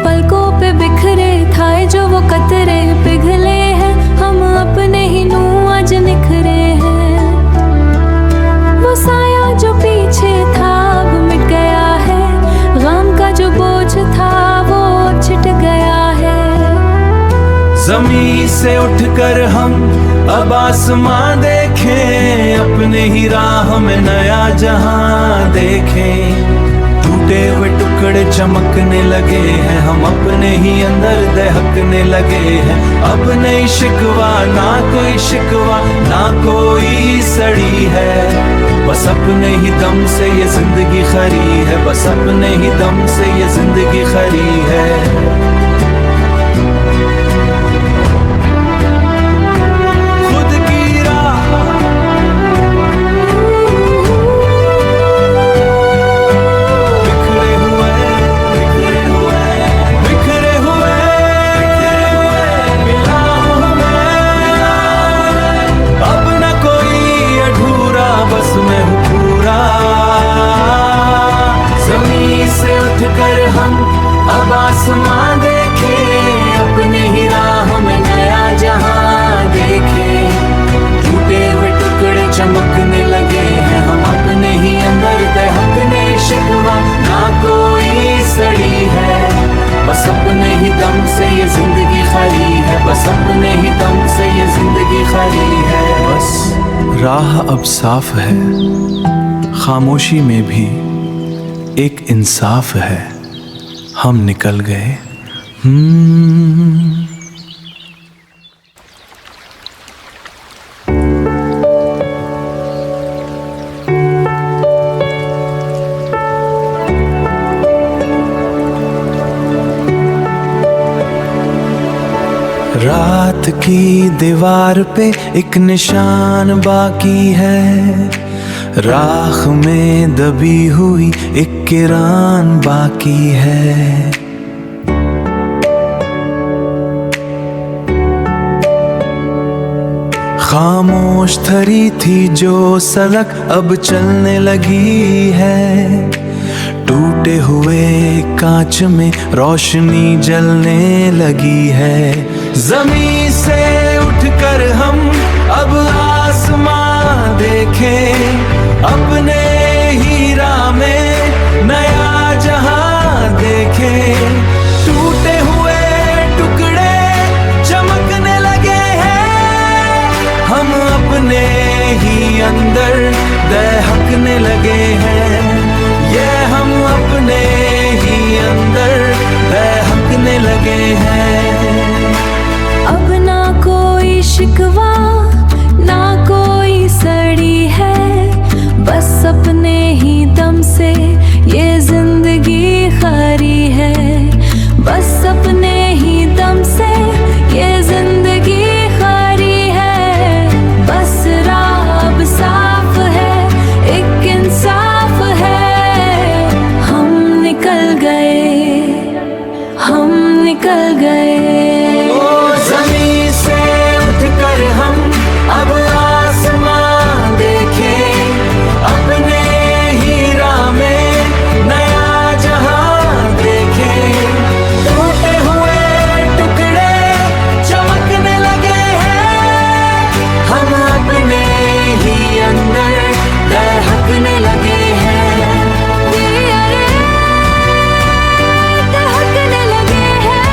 पलकों पे बिखरे थाए जो वो कतरे पिघले हैं, हम अपने ही नूं आज निखरे हैं। वो साया जो पीछे था अब मिट गया है, गम का जो बोझ था वो छिट गया है। ज़मीं से उठकर हम अब आसमां देखें, अपने ही राह में नया जहां देखें। टूटे हुए टुकड़े चमकने लगे हैं, हम अपने ही अंदर दहकने लगे हैं। अब नहीं शिकवा ना कोई शिकवा ना कोई सड़ी है, बस अपने ही दम से ये जिंदगी खरी है, बस अपने ही दम से ये जिंदगी खरी है। अब आसमां देखें, अपने ही राह में नया जहां देखें। टूटे हुए टुकड़े चमकने लगे हैं, हम अपने ही अंदर दहकने शिकवा ना कोई सड़ी है, बस अपने ही दम से ये जिंदगी खरी है, बस अपने ही दम से ये जिंदगी खरी है। बस राह अब साफ है, खामोशी में भी एक इंसाफ है, हम निकल गए। रात की दीवार पे एक निशान बाकी है, राख में दबी हुई एक किरण बाकी है। खामोश थरी थी जो सड़क अब चलने लगी है, टूटे हुए कांच में रोशनी जलने लगी है। जमीन से उठकर हम अब आसमां देखें, अपने ही राह में नया जहां देखें। टूटे हुए टुकड़े चमकने लगे हैं, हम अपने ही अंदर दहकने लगे हैं। ये हम अपने ही अंदर दहकने लगे हैं। अब ना कोई शिकवा ना कोई सड़ी है, बस अपने ही दम से ये जिंदगी खरी है, बस अपने ही दम से ये जिंदगी खरी है। बस राह अब साफ है, एक इंसाफ है, हम निकल गए, हम निकल गए। ज़मीन से उठकर हम अब आसमां देखें, अपने ही राह में नया जहां देखें। टूटे हुए टुकड़े चमकने लगे हैं, हम अपने ही अंदर दहकने लगे हैं। दहकने लगे हैं।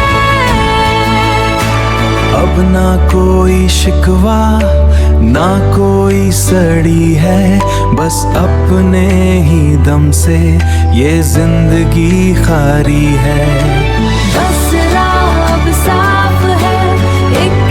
अब ना कोई शिकवा ना कोई सड़ी है, बस अपने ही दम से ये जिंदगी खारी है। बस राह अब साफ है, एक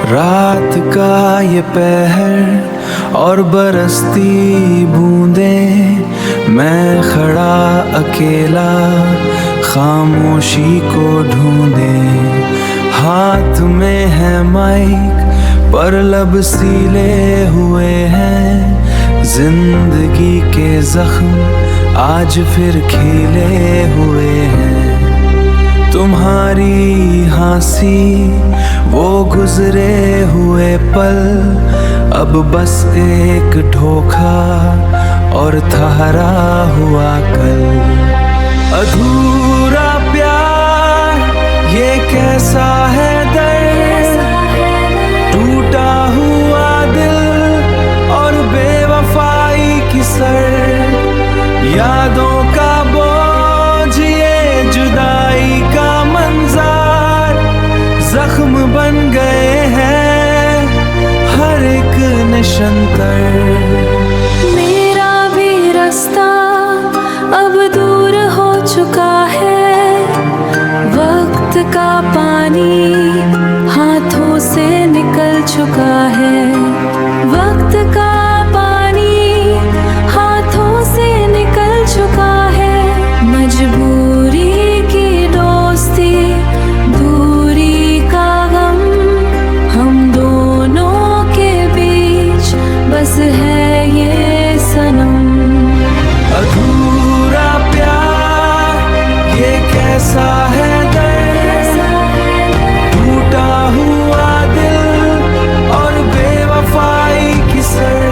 रात का ये पहर और बरसती बूंदें, मैं खड़ा अकेला खामोशी को ढूंढे। हाथ में है माइक पर लब सीले हुए हैं, जिंदगी के जख्म आज फिर खिले हुए हैं। तुम्हारी हंसी वो गुजरे हुए पल, अब बस एक धोखा और ठहरा हुआ कल। अधूरा प्यार ये कैसा है दर्द, टूटा हुआ दिल और बेवफाई की सर। यादों का बोझ ये जुदाई का मंज़र, जख्म बन गए हैं हर एक निशंतर। मेरा भी रास्ता अब दूर हो चुका है, वक्त का पानी हाथों से निकल चुका है। वक्त का पानी हाथों से निकल चुका है। मजबूरी की दोस्ती, दूरी का गम, हम दोनों के बीच बस है ये सनम। अधूरा प्यार ये कैसा है दर्द, टूटा हुआ दिल और बेवफाई की सर।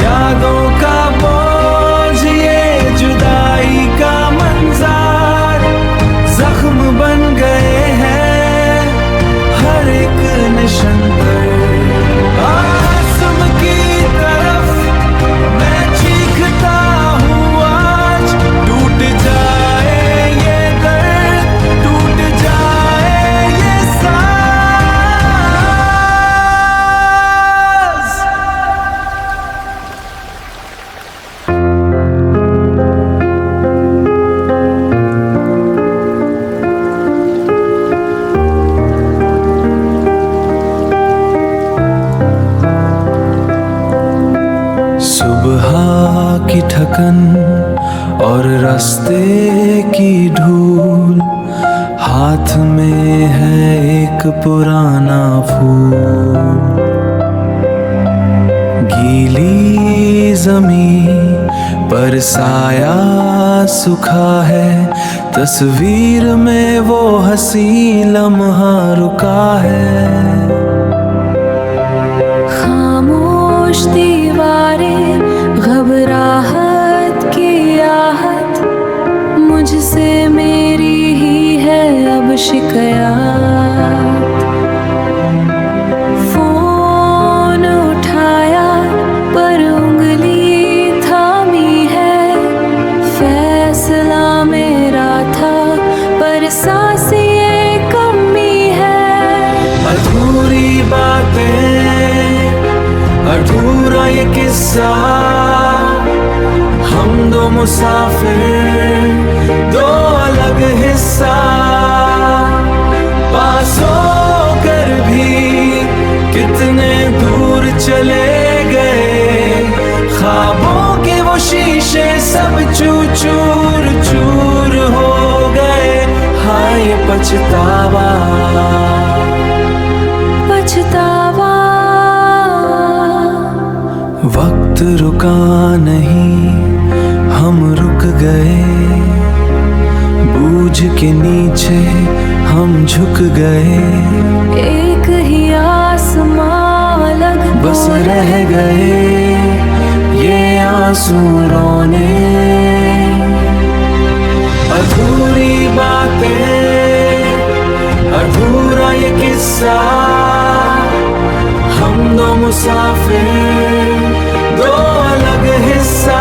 यादों का बोझ ये जुदाई का मंज़र, जख्म बन गए हैं हर एक निशंतर। आसम की तरफ मैं चीखता हूँ आज, टूट जाए ये दर्द, टूट जाए ये सांस। सुबह की ठकन और रास्ते की धूल, हाथ में है एक पुराना फूल। गीली जमीन पर साया सूखा है, तस्वीर में वो हंसी लम्हा रुका है। खामोश दीवारें, घबराहट की आहट, मुझसे मेरी ही है अब शिकायत। फोन उठाया पर उंगली थामी है, फैसला मेरा था पर सांस ये कमी है। अधूरी बातें, अधूरा ये किस्सा, हम दो मुसाफिर, दो अलग हिस्सा। पास होकर भी कितने दूर चले गए, ख्वाबों के वो शीशे सब चूर चूर हो गए। हाय पछतावा, पछतावा। वक्त रुका नहीं, हम रुक गए, बूझ के नीचे हम झुक गए। एक ही आसमां अलग बस रह गए ये आंसू रोने। अधूरी बातें, अधूरा ये किस्सा, हम दो मुसाफिर, दो अलग हिस्सा।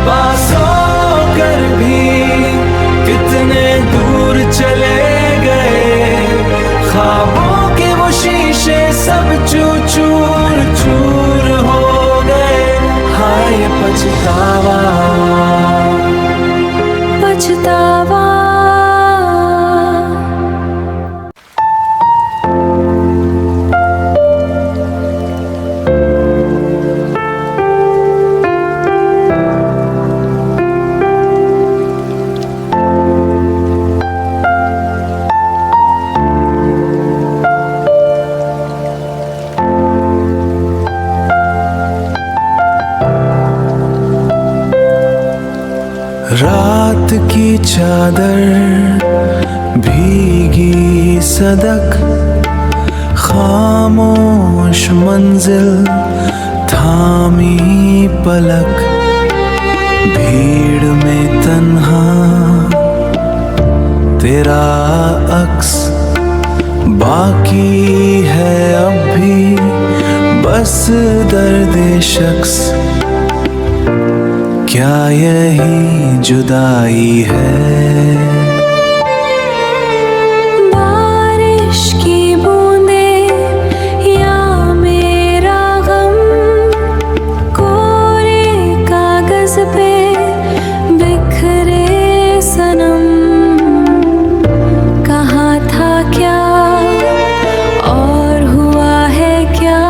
पास होकर भी कितने दूर चले गए, ख्वाबों के वो शीशे सब चूर चूर हो गए। हाय पछतावा, पछतावा। रात की चादर भीगी सदक, खामोश मंजिल थामी पलक, भीड़ में तन्हा तेरा अक्स बाकी है अब भी बस दर्द शख्स। क्या यही जुदाई है? बारिश की बूंदें या मेरा गम, कोरे कागज पे बिखरे सनम। कहाँ था क्या और हुआ है क्या,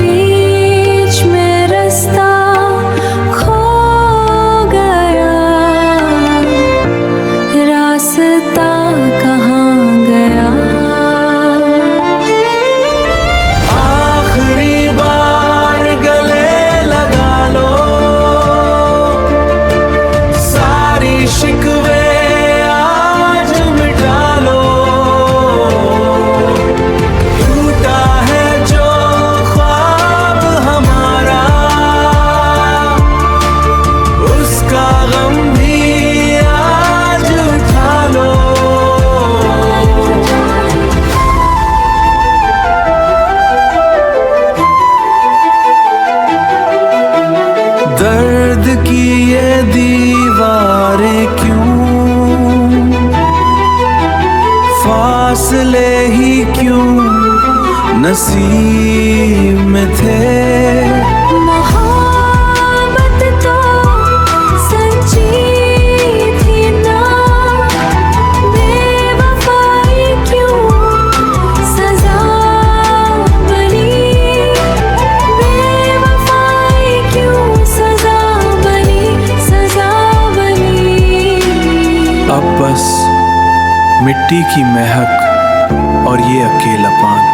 बीच में रास्ता खो गया। रास्ता कहाँ गया? आखिरी बार गले लगा लो, सारी शिकवे आज मिटा लो। टूटा है जो ख्वाब हमारा, उसका गम भी आज उठा लो। दर्द की ये दीवारें क्यों, फासले ही क्यों नसीब में थे। मोहब्बत तो सच्ची थी ना, बेवफाई क्यों सजा बनी, बेवफाई क्यों सजा बनी, सजा बनी। अब बस मिट्टी की महक और ये अकेलापन।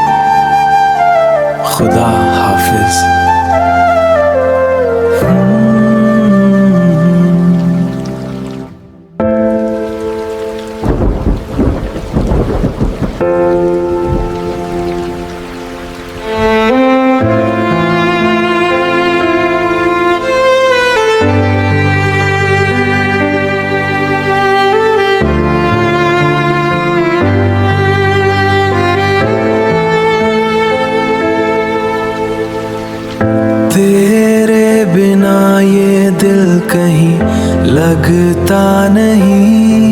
खुदा हाफिज। तेरे बिना ये दिल कहीं लगता नहीं,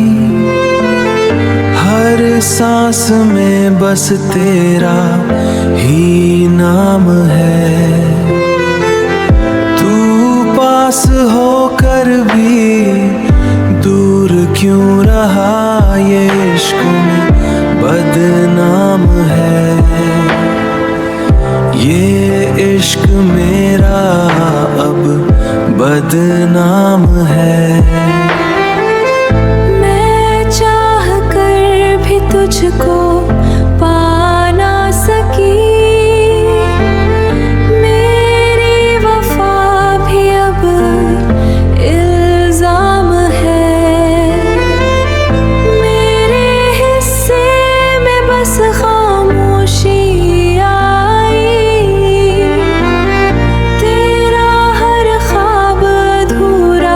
हर सांस में बस तेरा ही नाम है। तू पास होकर भी दूर क्यों रहा, ये इश्क में बदनाम है। ये इश्क मेरा अब बदनाम है। मैं चाह कर भी तुझको पा ना सकी, मेरी वफा भी अब इल्जाम है। मेरे हिस्से में बस खामोशी आई, तेरा हर ख्वाब अधूरा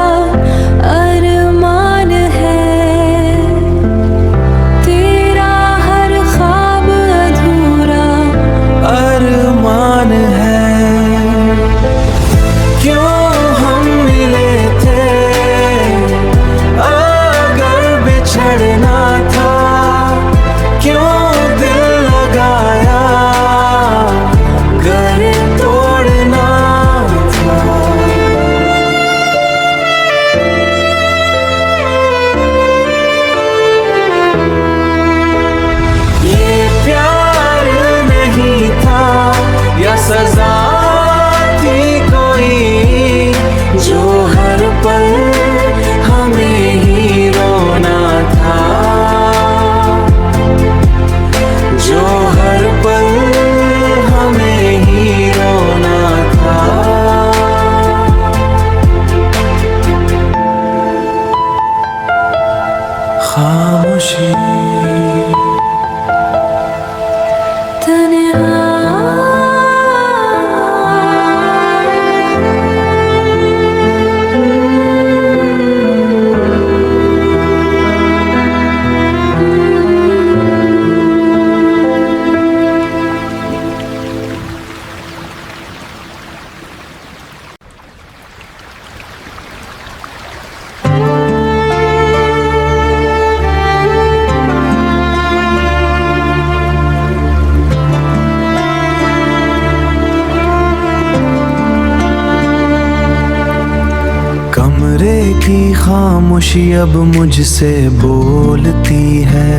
खामोशी अब मुझसे बोलती है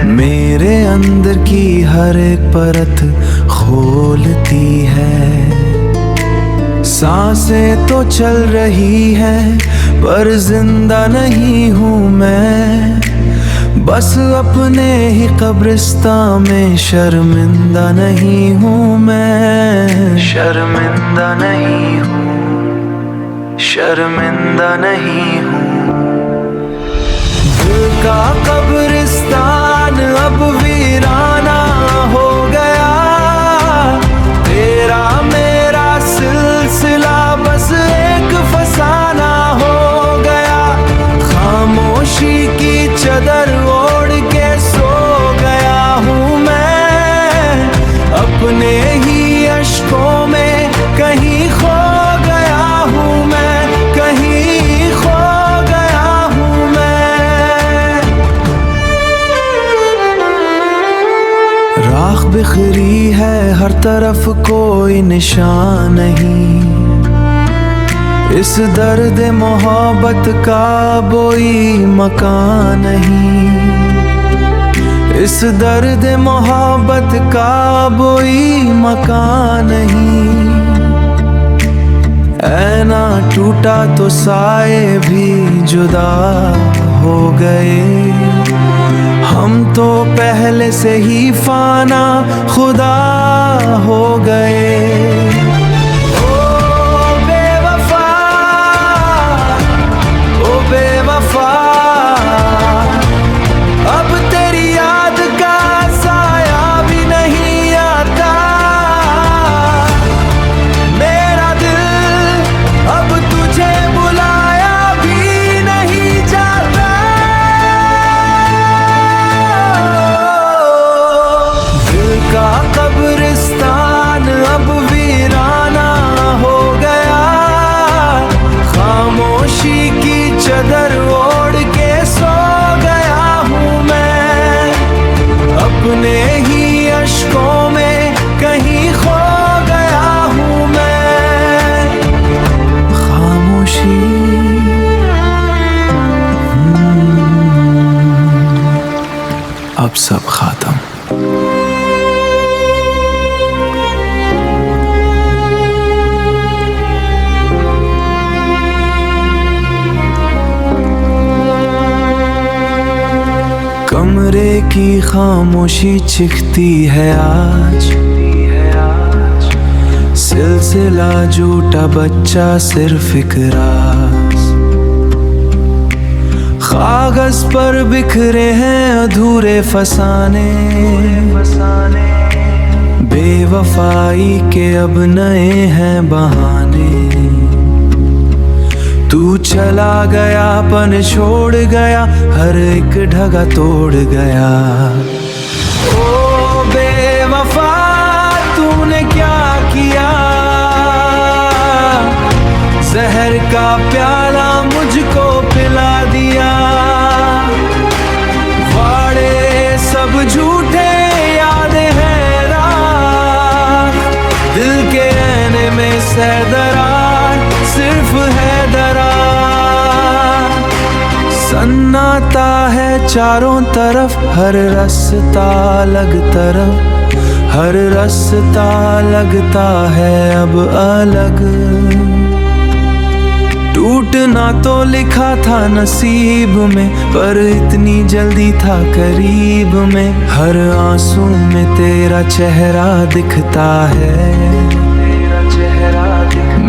मेरे अंदर की हर एक परत खोलती है। सांसें तो चल रही है पर जिंदा नहीं हूँ मैं, बस अपने ही कब्रिस्तान में शर्मिंदा नहीं हूँ मैं। शर्मिंदा नहीं हूँ, शर्मिंदा नहीं हूँ। दिल का कब्रिस्तान अब वीराना हो गया, तेरा मेरा सिलसिला बस एक फसाना हो गया। खामोशी की चादर ओढ़ के सो गया हूँ मैं, अपने ही अश्कों में कहीं खो गया हूँ मैं, कहीं खो गया हूँ मैं। राख बिखरी है हर तरफ कोई निशान नहीं, इस दर्द मोहब्बत का कोई मकान नहीं, इस दर्द मोहब्बत का कोई मकान नहीं। ऐना टूटा तो साए भी जुदा हो गए, हम तो पहले से ही फाना खुदा हो गए। अब तेरी याद का साया भी नहीं आता, मेरा दिल अब तुझे बुलाया भी नहीं जाता। दिल का कब्रिस्तान अब वीराना हो गया, खामोशी की चादर ओढ़ के सो गया हूँ मैं, अपने ही अश्कों में कहीं खो गया हूँ मैं। खामोशी अब सब खत्म। कमरे की खामोशी चिखती है आज, सिलसिला झूठा बच्चा सिर्फ एक राज। कागज पर बिखरे हैं अधूरे फसाने, बेवफाई के अब नए हैं बहाने। तू चला गया पन छोड़ गया, हर एक ढगा तोड़ गया। ओ बेवफा तूने क्या किया, जहर का प्याला मुझको पिला दिया। वाड़े सब झूठे यादें हैं रात, दिल के ऐने में दरार सिर्फ है दरार। सन्नाटा है चारों तरफ, हर रास्ता अलग तरफ, हर रास्ता लगता है अब अलग। टूटना तो लिखा था नसीब में, पर इतनी जल्दी था करीब में। हर आंसू में तेरा चेहरा दिखता है,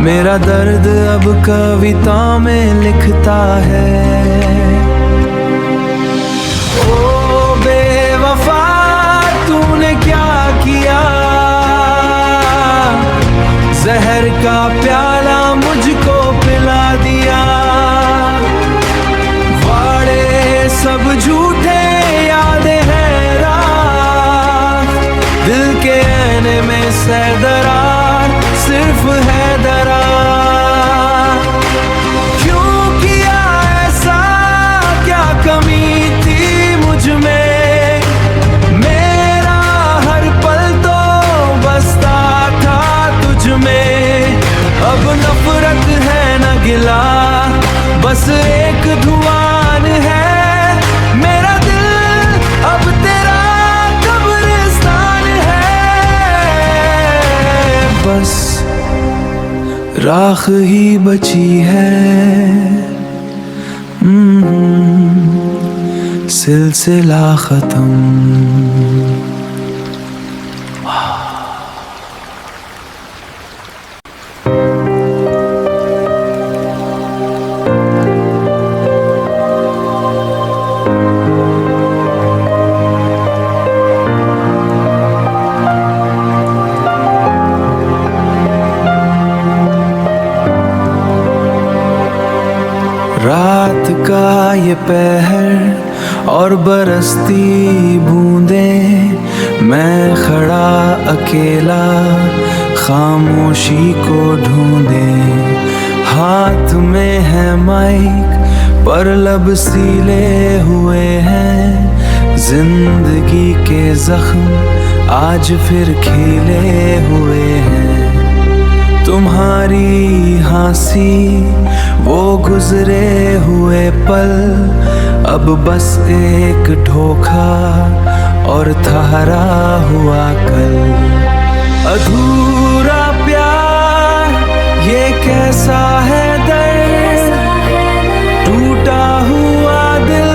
मेरा दर्द अब कविता में लिखता है। ओ बेवफा तूने क्या किया, जहर का प्याला मुझको पिला दिया। वाड़े सब झूठे यादें हैं रात, दिल के ऐने में दरार सिर्फ है दरार। क्यों किया ऐसा राख ही बची है। सिलसिला खत्म। रात का ये पहर और बरसती बूंदें, मैं खड़ा अकेला खामोशी को ढूंढे। हाथ में है माइक पर लब सीले हुए हैं। जिंदगी के जख्म आज फिर खिले हुए हैं। तुम्हारी हंसी वो गुजरे हुए पल, अब बस एक धोखा और ठहरा हुआ कल। अधूरा प्यार ये कैसा है दर्द, टूटा हुआ दिल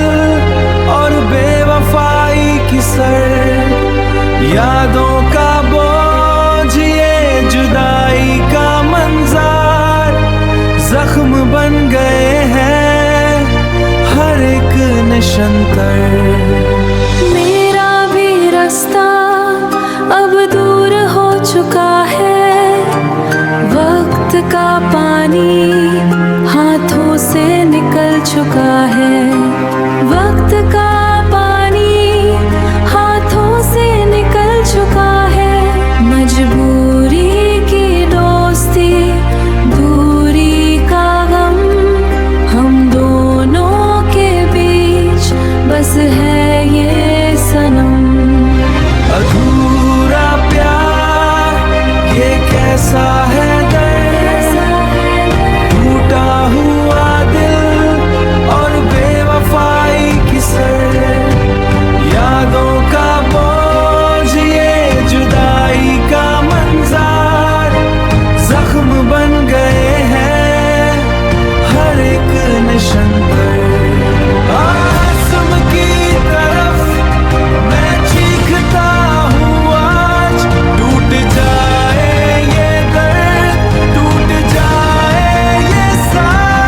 और बेवफाई की सर। यादों का बोझ ये जुदाई का मंज़र, जख्म बन गए हैं हर एक निशंतर। मेरा भी रास्ता अब दूर हो चुका है। वक्त का पानी हाथों से निकल चुका है। वक्त का पानी हाथों से निकल चुका है। मजबूरी की दोस्ती, दूरी का गम, हम दोनों के बीच बस है ये सनम। अधूरा प्यार ये कैसा है दर्द, टूटा हुआ दिल और बेवफाई की सर। यादों का बोझ ये जुदाई का मंज़र, जख्म बन गए हैं हर एक निशंतर। आसम की तरफ मैं चीखता हूँ आज, टूट जाए ये दर्द, टूट जाए ये सांस।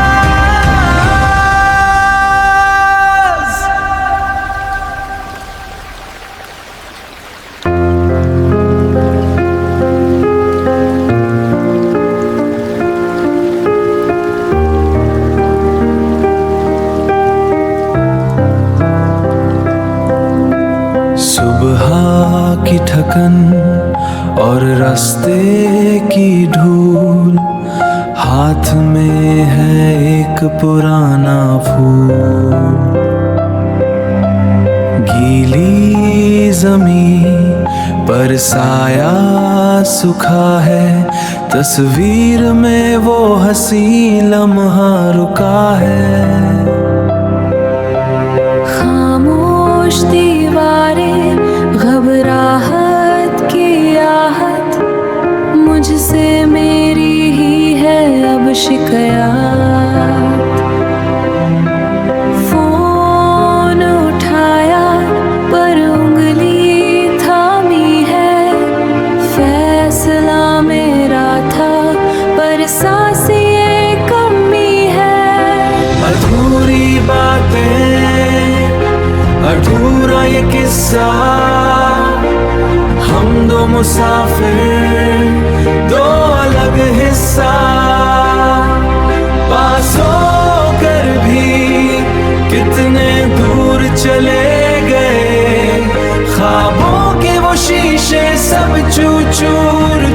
सुबह की ठकन और रास्ते की धूल, हाथ में है एक पुराना फूल। गीली जमीन पर साया सूखा है, तस्वीर में वो हंसी लम्हा रुका है। खामोश दीवारें, घबराहट की आहट, मुझसे मेरी ही है अब शिकायत। फोन उठाया पर उंगली थामी है। फैसला मेरा था पर सांस ये कमी है। अधूरी बातें, अधूरा ये किस्सा, हम दो मुसाफिर, दो अलग हिस्सा। पास होकर भी कितने दूर चले गए, ख्वाबों के वो शीशे सब चूर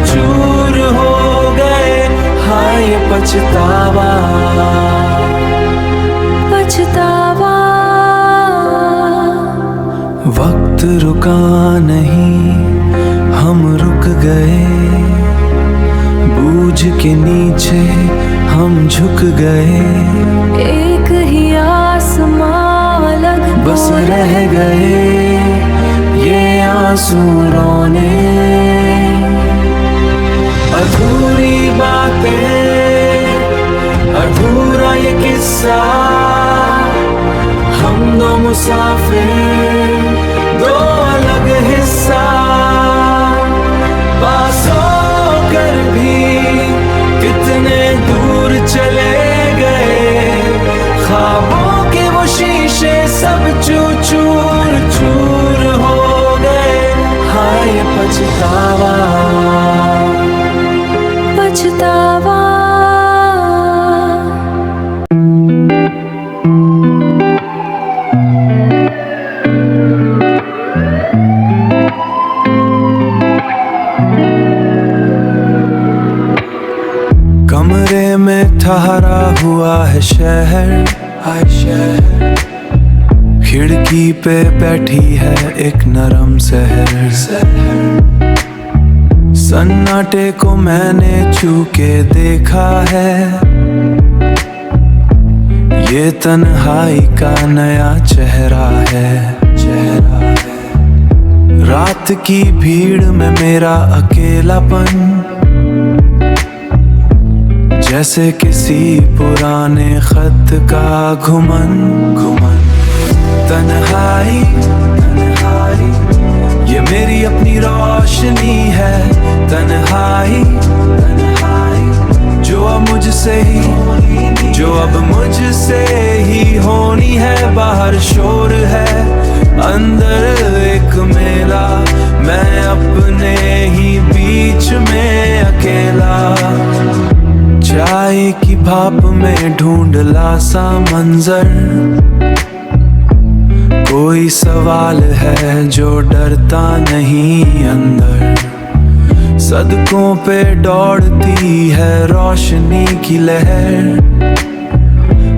चूर हो गए। हाय पछतावा, पछतावा। वक्त रुका नहीं, हम रुक गए। बूझ के नीचे हम झुक गए। एक ही आसमां अलग बस रह गए ये आंसू रोने। अधूरी बातें हिस्सा, हम दो मुसाफिर, दो अलग हिस्सा, पास होकर भी कितने दूर चले गए, ख्वाबों के वो शीशे सब चूर चूर हो गए। हाय पछतावा पछतावा। कमरे में ठहरा हुआ है शहर, हाय शहर, खिड़की पे बैठी है एक नरम सहर, सन्नाटे को मैंने छू के देखा है, ये तन्हाई का नया चेहरा है, चेहरा है। रात की भीड़ में मेरा अकेलापन, जैसे किसी पुराने खत का घुमन, घुमन। तन्हाई, तन्हाई, ये मेरी अपनी रोशनी है, तन्हाई, तन्हाई, जो अब मुझसे ही, जो अब मुझसे ही होनी है। बाहर शोर है, अंदर एक मेला, मैं अपने ही बीच में अकेला। चाय की भाप में ढूंढला सा मंजर, कोई सवाल है जो डरता नहीं अंदर। सड़कों पे दौड़ती है रोशनी की लहर,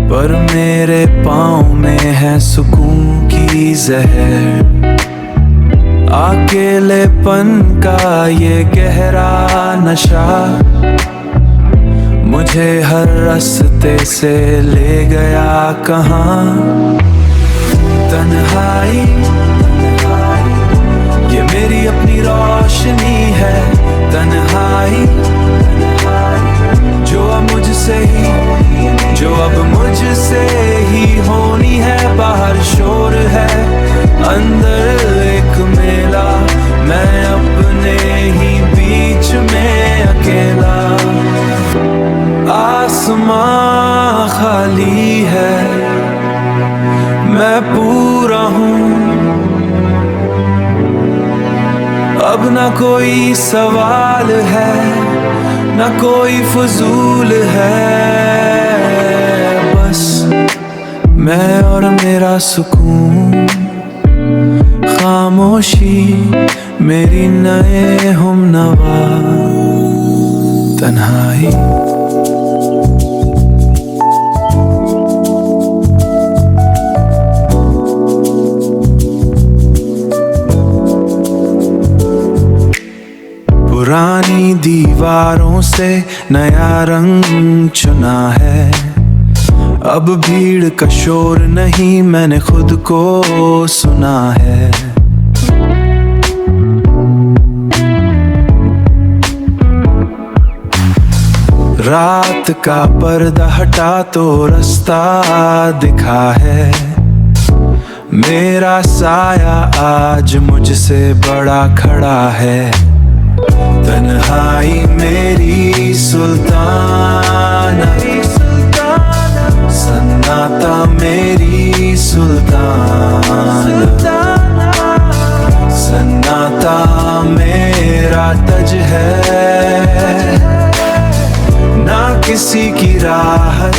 पर मेरे पाँव में है सुकून की जहर। अकेलेपन का ये गहरा नशा मुझे हर रास्ते से ले गया कहाँ। तन्हाई, तन्हाई, ये मेरी अपनी रोशनी है, तन्हाई, तन्हाई, जो अब मुझसे ही, जो अब मुझसे ही होनी है। बाहर शोर है, अंदर एक मेला, मैं अपने ही बीच में अकेला। आसमां खाली है, मैं पूरा हूँ, अब ना कोई सवाल है, ना कोई फजूल है, बस मैं और मेरा सुकून। खामोशी मेरी नए हमनवा, तन्हाई। पुरानी दीवारों से नया रंग चुना है, अब भीड़ का शोर नहीं, मैंने खुद को सुना है। रात का पर्दा हटा तो रास्ता दिखा है, मेरा साया आज मुझसे बड़ा खड़ा है। तन्हाई मेरी सुल्तान, सन्नाटा मेरी सुल्तान, सन्नाटा मेरा तज है। ना किसी की राहत,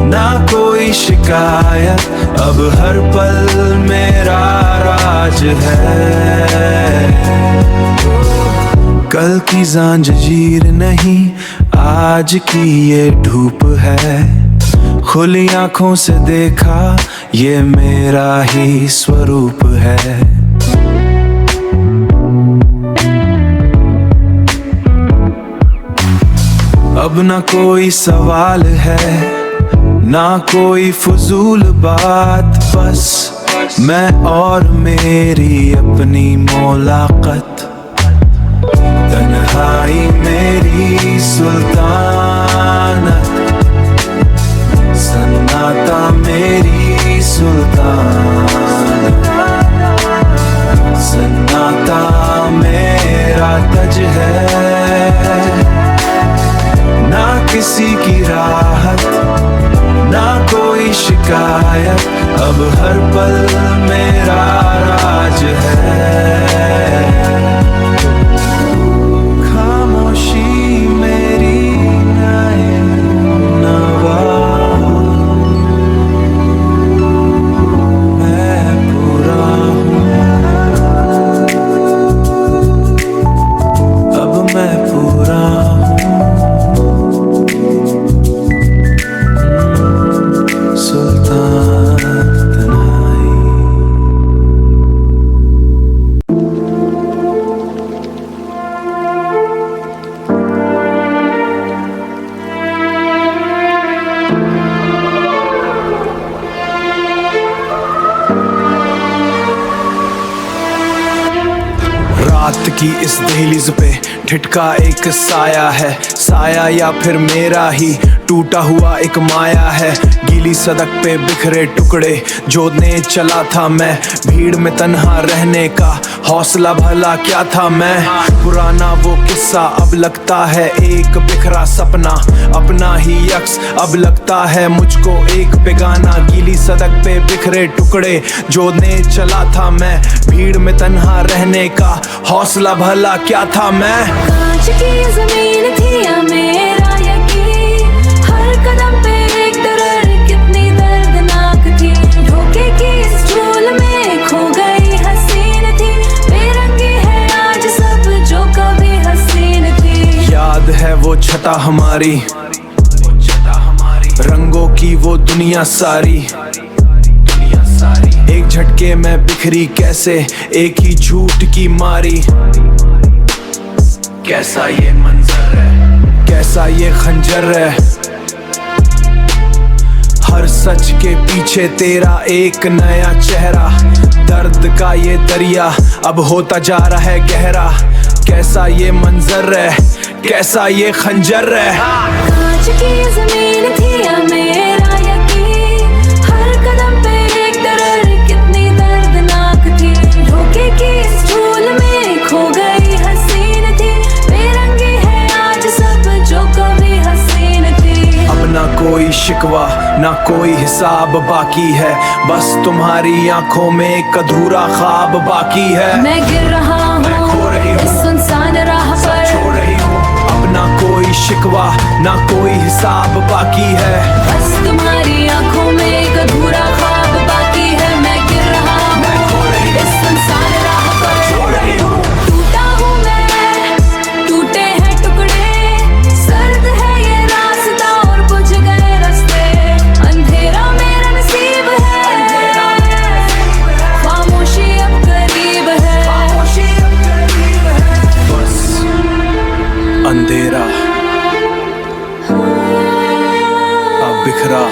ना कोई शिकायत, अब हर पल मेरा राज है। कल की ज़ंजीर नहीं, आज की ये धूप है। खुली आंखों से देखा, ये मेरा ही स्वरूप है। अब ना कोई सवाल है, ना कोई फजूल बात, बस मैं और मेरी अपनी मुलाकात। तन्हाई मेरी सुल्तानत, सुल्तान, सन्नाटा मेरा तज है, ना किसी की राहत ना कोई शिकायत, अब हर पल मेरा राज है। खामोशी मेरी नाए नवा, मैं पूरा हूँ, अब मैं पूरा हूँ, सुल्तान तन्हाई। रात की इस दहलीज पे ठिठका एक साया है, साया या फिर मेरा ही टूटा हुआ एक माया है। गीली सड़क पे बिखरे टुकड़े जोड़ने चला था मैं, भीड़ में तन्हा रहने का हौसला भला क्या था मैं। पुराना वो किस्सा अब लगता है एक बिखरा सपना, अपना ही यक्स अब लगता है मुझको एक बेगाना। गीली सड़क पे बिखरे टुकड़े जोड़ने चला था मैं, भीड़ में तन्हा रहने का हौसला भला क्या था मैं। कांच की ज़मीन थी या मेरा यकीन, हर कदम पे एक दर्द कितनी दर्दनाक थी। धोखे की इस झोल में खो गई हसीन थी, बेरंगी है आज सब जो कभी हसीन थी। याद है वो छटा हमारी, रंगों की वो दुनिया सारी, एक झटके में बिखरी कैसे एक ही झूठ की मारी। कैसा ये मंजर है, कैसा ये खंजर है, हर सच के पीछे तेरा एक नया चेहरा। दर्द का ये दरिया अब होता जा रहा है गहरा, कैसा ये मंजर है, कैसा ये खंजर है। कांच की ज़मीन थी या मेरा यकीन, हर कदम पे एक दर्द कितनी दर्दनाक थी। धोखे की इस झोल में खो गई हसीन थी, बेरंगी है आज सब जो कभी हसीन थी। अब ना कोई शिकवा ना कोई हिसाब बाकी है, बस तुम्हारी आंखों में एक अधूरा ख्वाब बाकी है। मैं गिर रहा हूँ इस सुनसान राह पर, छोड़ रही हूँ अब ना कोई शिकवा ना कोई हिसाब बाकी है, बस तुम्हारी आंखों में एक अधूरा ख्वाब बाकी है। मैं गिर रहा हूँ इस सुनसान राह पर, छोड़ रही हूँ टूटा हूँ मैं, टूटे हैं टुकड़े, सर्द है ये रास्ता और बुझ गए रास्ते। अंधेरा मेरा नसीब है, खामोशी अब करीब है। बस अंधेरा अब बिखरा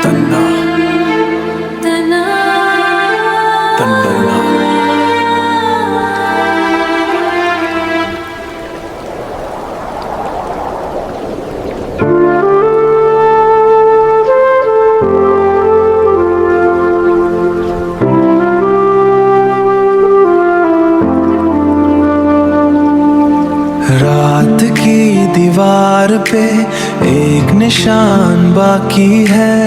तन्ना तना तन्ना। रात की दीवार पे एक निशान बाकी है,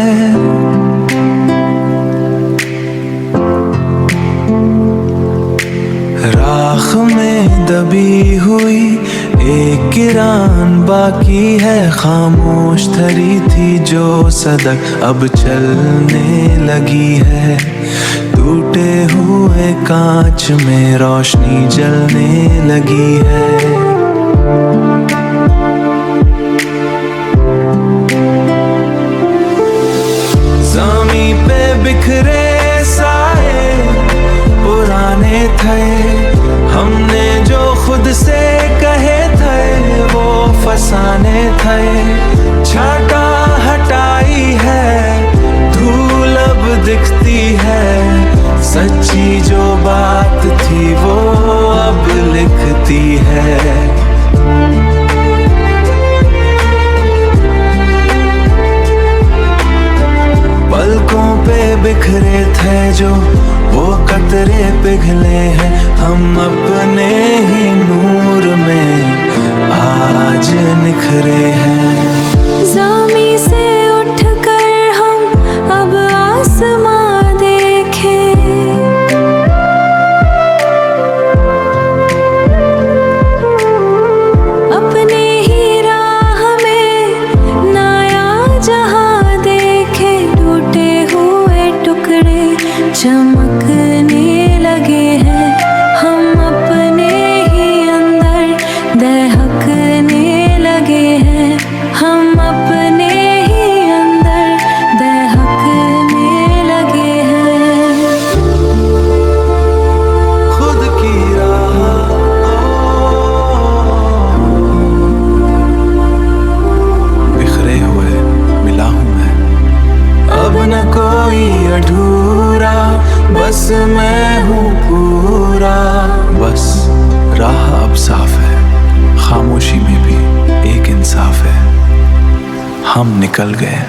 राख में दबी हुई एक किरान बाकी है। खामोश थरी थी जो सड़क अब चलने लगी है, टूटे हुए कांच में रोशनी जलने लगी है। ज़मीं पे बिखरे साए पुराने थे, हमने जो खुद से कहे थे वो फसाने थे। छाटा हटाई है धूल अब दिखती है, सच्ची जो बात थी वो अब लिखती है। पलकों बिखरे थे जो वो कतरे पिघले हैं, हम अपने ही नूर में आज निखरे हैं। ज़मीं से उठकर हम अब आसमां देखें, अपने ही राह में नया जहां देखे। टूटे हुए टुकड़े चमकने लगे हैं, हम अपने ही अंदर दहकने लगे हैं, हम अपने ही अंदर दहकने लगे हैं। खुद की राह बिखरे हुए मिला हूं मैं, अब न कोई अधूरा, बस मैं हूँ पूरा। बस राह अब साफ है, खामोशी में भी एक इंसाफ है, हम निकल गए।